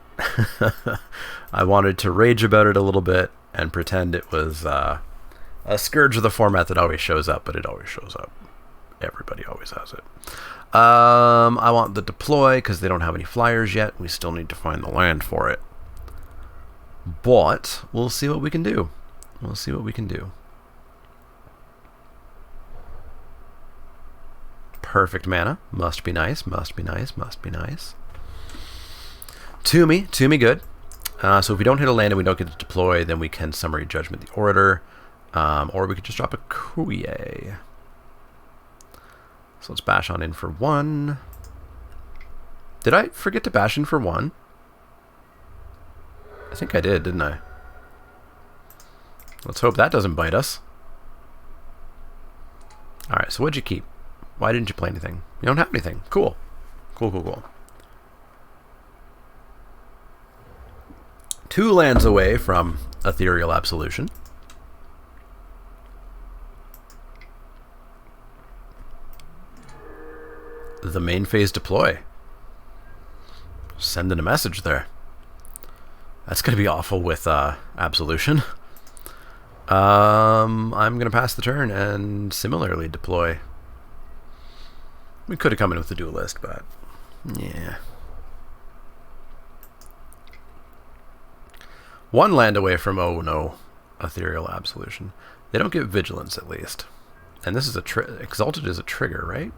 [SPEAKER 1] I wanted to rage about it a little bit and pretend it was a scourge of the format that always shows up, but it always shows up. Everybody always has it. I want the deploy because they don't have any flyers yet. We still need to find the land for it. But we'll see what we can do. We'll see what we can do. Perfect mana. Must be nice. Must be nice. Must be nice. To me good. So if we don't hit a land and we don't get to deploy, then we can Summary Judgment the Orator. Or we could just drop a Kuye. So let's bash on in for 1. Did I forget to bash in for 1? I think I did, didn't I? Let's hope that doesn't bite us. Alright, so what'd you keep? Why didn't you play anything? You don't have anything. Cool. Cool. 2 lands away from Ethereal Absolution. The main phase deploy. Sending a message there. That's going to be awful with Absolution. I'm going to pass the turn and similarly deploy. We could have come in with the Duelist, but yeah. 1 land away from, oh no, Ethereal Absolution. They don't get Vigilance at least. And this is Exalted is a trigger, right?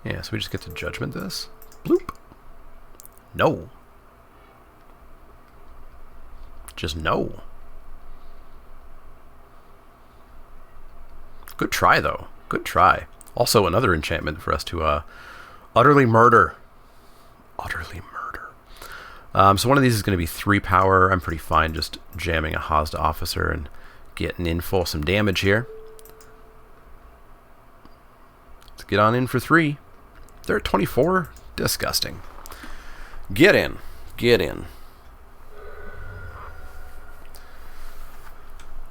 [SPEAKER 1] Yeah, so we just get to Judgment this. Bloop. No. Just no. Good try, though. Good try. Also, another enchantment for us to utterly murder. Utterly murder. So one of these is going to be 3 power. I'm pretty fine just jamming a Hazda Officer and getting in for some damage here. Let's get on in for 3. They're at 24. Disgusting. Get in. Get in.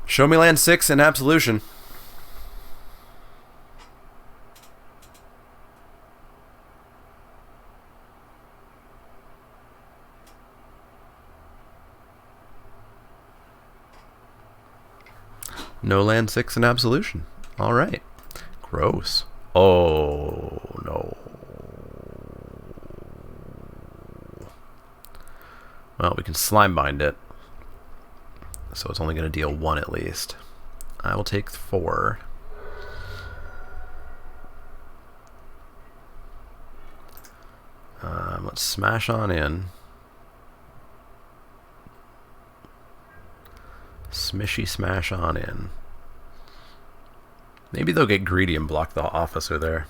[SPEAKER 1] Show me land 6 in Absolution. No land 6 in Absolution. All right. Gross. Oh, no. Well, we can Slime Bind it. So it's only going to deal 1 at least. I will take 4. Let's smash on in. Smishy smash on in. Maybe they'll get greedy and block the officer there.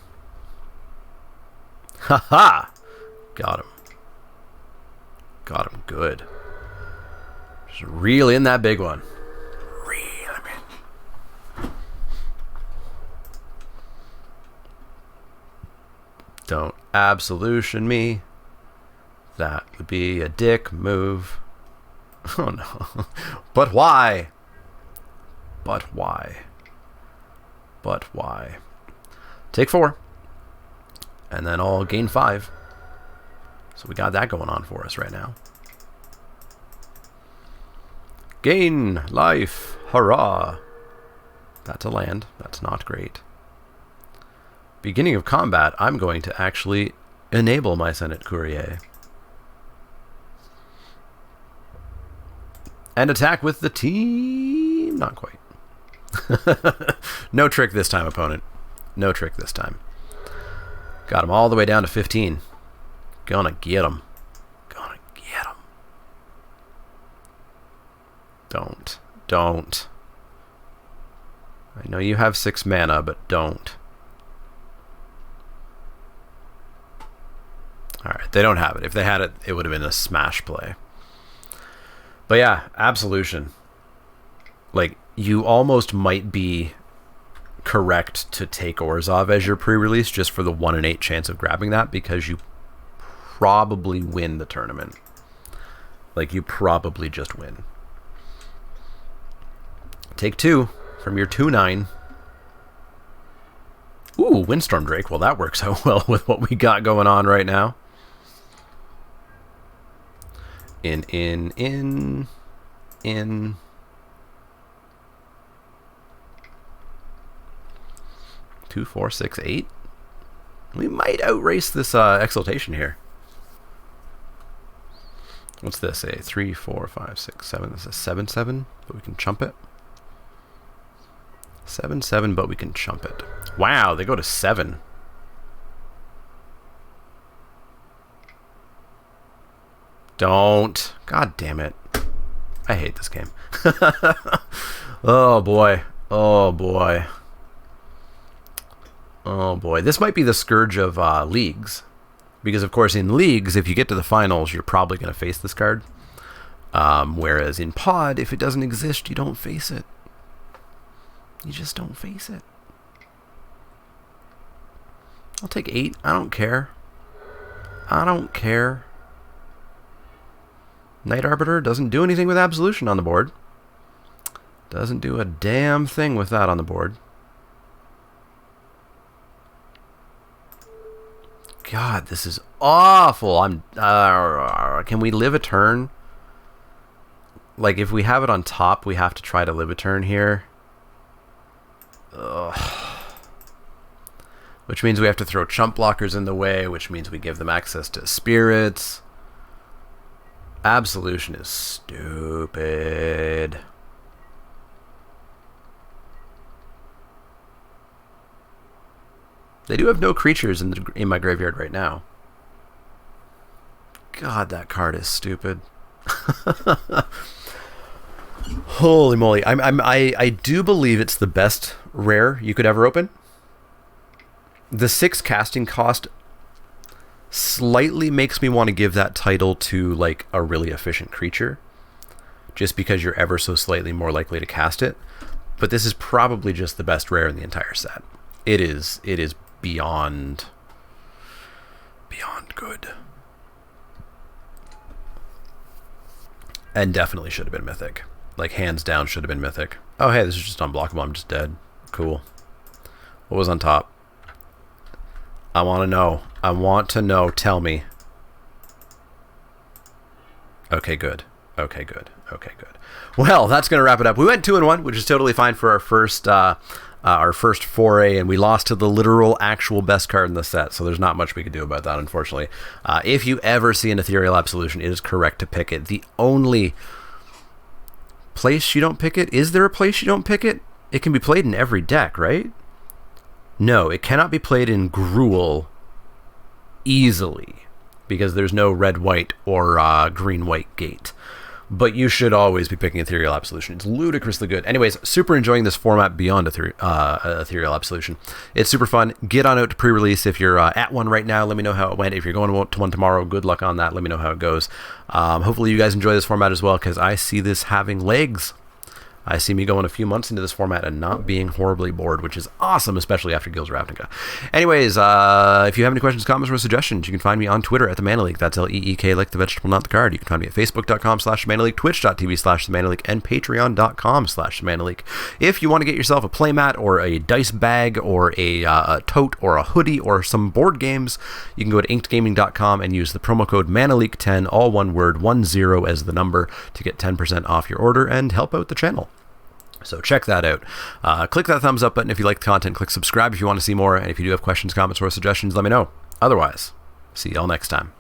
[SPEAKER 1] Ha-ha! Got him. Got him good. Just reel in that big one. Reel him in. Don't absolution me. That would be a dick move. Oh no. But why? But why? But why? Take 4. And then I'll gain 5. So we got that going on for us right now. Gain life. Hurrah. That's a land. That's not great. Beginning of combat, I'm going to actually enable my Senate Courier. And attack with the team. Not quite. No trick this time, opponent. No trick this time. Got him all the way down to 15. Gonna get him. Gonna get him. Don't. I know you have 6 mana, but don't. Alright, they don't have it. If they had it, it would have been a smash play. But yeah, absolution. Like, you almost might be correct to take Orzhov as your pre-release just for the 1 in 8 chance of grabbing that, because you probably win the tournament. Like, you probably just win. Take 2 from your 2/9. Ooh, Windstorm Drake. Well, that works out well with what we got going on right now. In. 2, 4, 6, 8. We might outrace this exaltation here. What's this? A 3, 4, 5, 6, 7. This is a 7/7, but we can chump it. 7/7, but we can chump it. Wow, they go to 7. Don't. God damn it. I hate this game. Oh boy. Oh boy. Oh boy. This might be the scourge of leagues. Because of course in leagues, if you get to the finals, you're probably going to face this card. Whereas in pod, if it doesn't exist, you don't face it. You just don't face it. I'll take 8. I don't care. I don't care. Night Arbiter doesn't do anything with Absolution on the board. Doesn't do a damn thing with that on the board. God, this is awful. Can we live a turn? Like, if we have it on top, we have to try to live a turn here. Ugh. Which means we have to throw chump blockers in the way, which means we give them access to spirits. Absolution is stupid. They do have no creatures in my graveyard right now. God, that card is stupid. Holy moly. I do believe it's the best rare you could ever open. The 6 casting cost slightly makes me want to give that title to like a really efficient creature, just because you're ever so slightly more likely to cast it. But this is probably just the best rare in the entire set. It is beyond good. And definitely should have been mythic. Like, hands down should have been mythic. Oh hey, this is just unblockable. I'm just dead. Cool. What was on top? I want to know. I want to know. Tell me. Okay, good. Okay, good. Okay, good. Well, that's going to wrap it up. We went 2-1, which is totally fine for our first foray, and we lost to the literal, actual best card in the set, so there's not much we can do about that, unfortunately. If you ever see an Ethereal Absolution, it is correct to pick it. The only place you don't pick it, is there a place you don't pick it? It can be played in every deck, right? No, it cannot be played in Gruul easily, because there's no red-white or green-white gate. But you should always be picking Ethereal Absolution. It's ludicrously good. Anyways, super enjoying this format beyond Ethereal Absolution. It's super fun. Get on out to pre-release. If you're at one right now, let me know how it went. If you're going to one tomorrow, good luck on that. Let me know how it goes. Hopefully you guys enjoy this format as well, because I see this having legs. I see me going a few months into this format and not being horribly bored, which is awesome, especially after Guilds Ravnica. Anyways, if you have any questions, comments, or suggestions, you can find me on Twitter at the Mana Leek. That's Leek, like the vegetable, not the card. You can find me at facebook.com/themanaleek, twitch.tv/themanaleek, and patreon.com/themanaleek. If you want to get yourself a playmat or a dice bag or a tote or a hoodie or some board games, you can go to inkedgaming.com and use the promo code MANALEEK10, all one word, 10 as the number, to get 10% off your order and help out the channel. So check that out. Click that thumbs up button if you like the content. Click subscribe if you want to see more. And if you do have questions, comments, or suggestions, let me know. Otherwise, see y'all next time.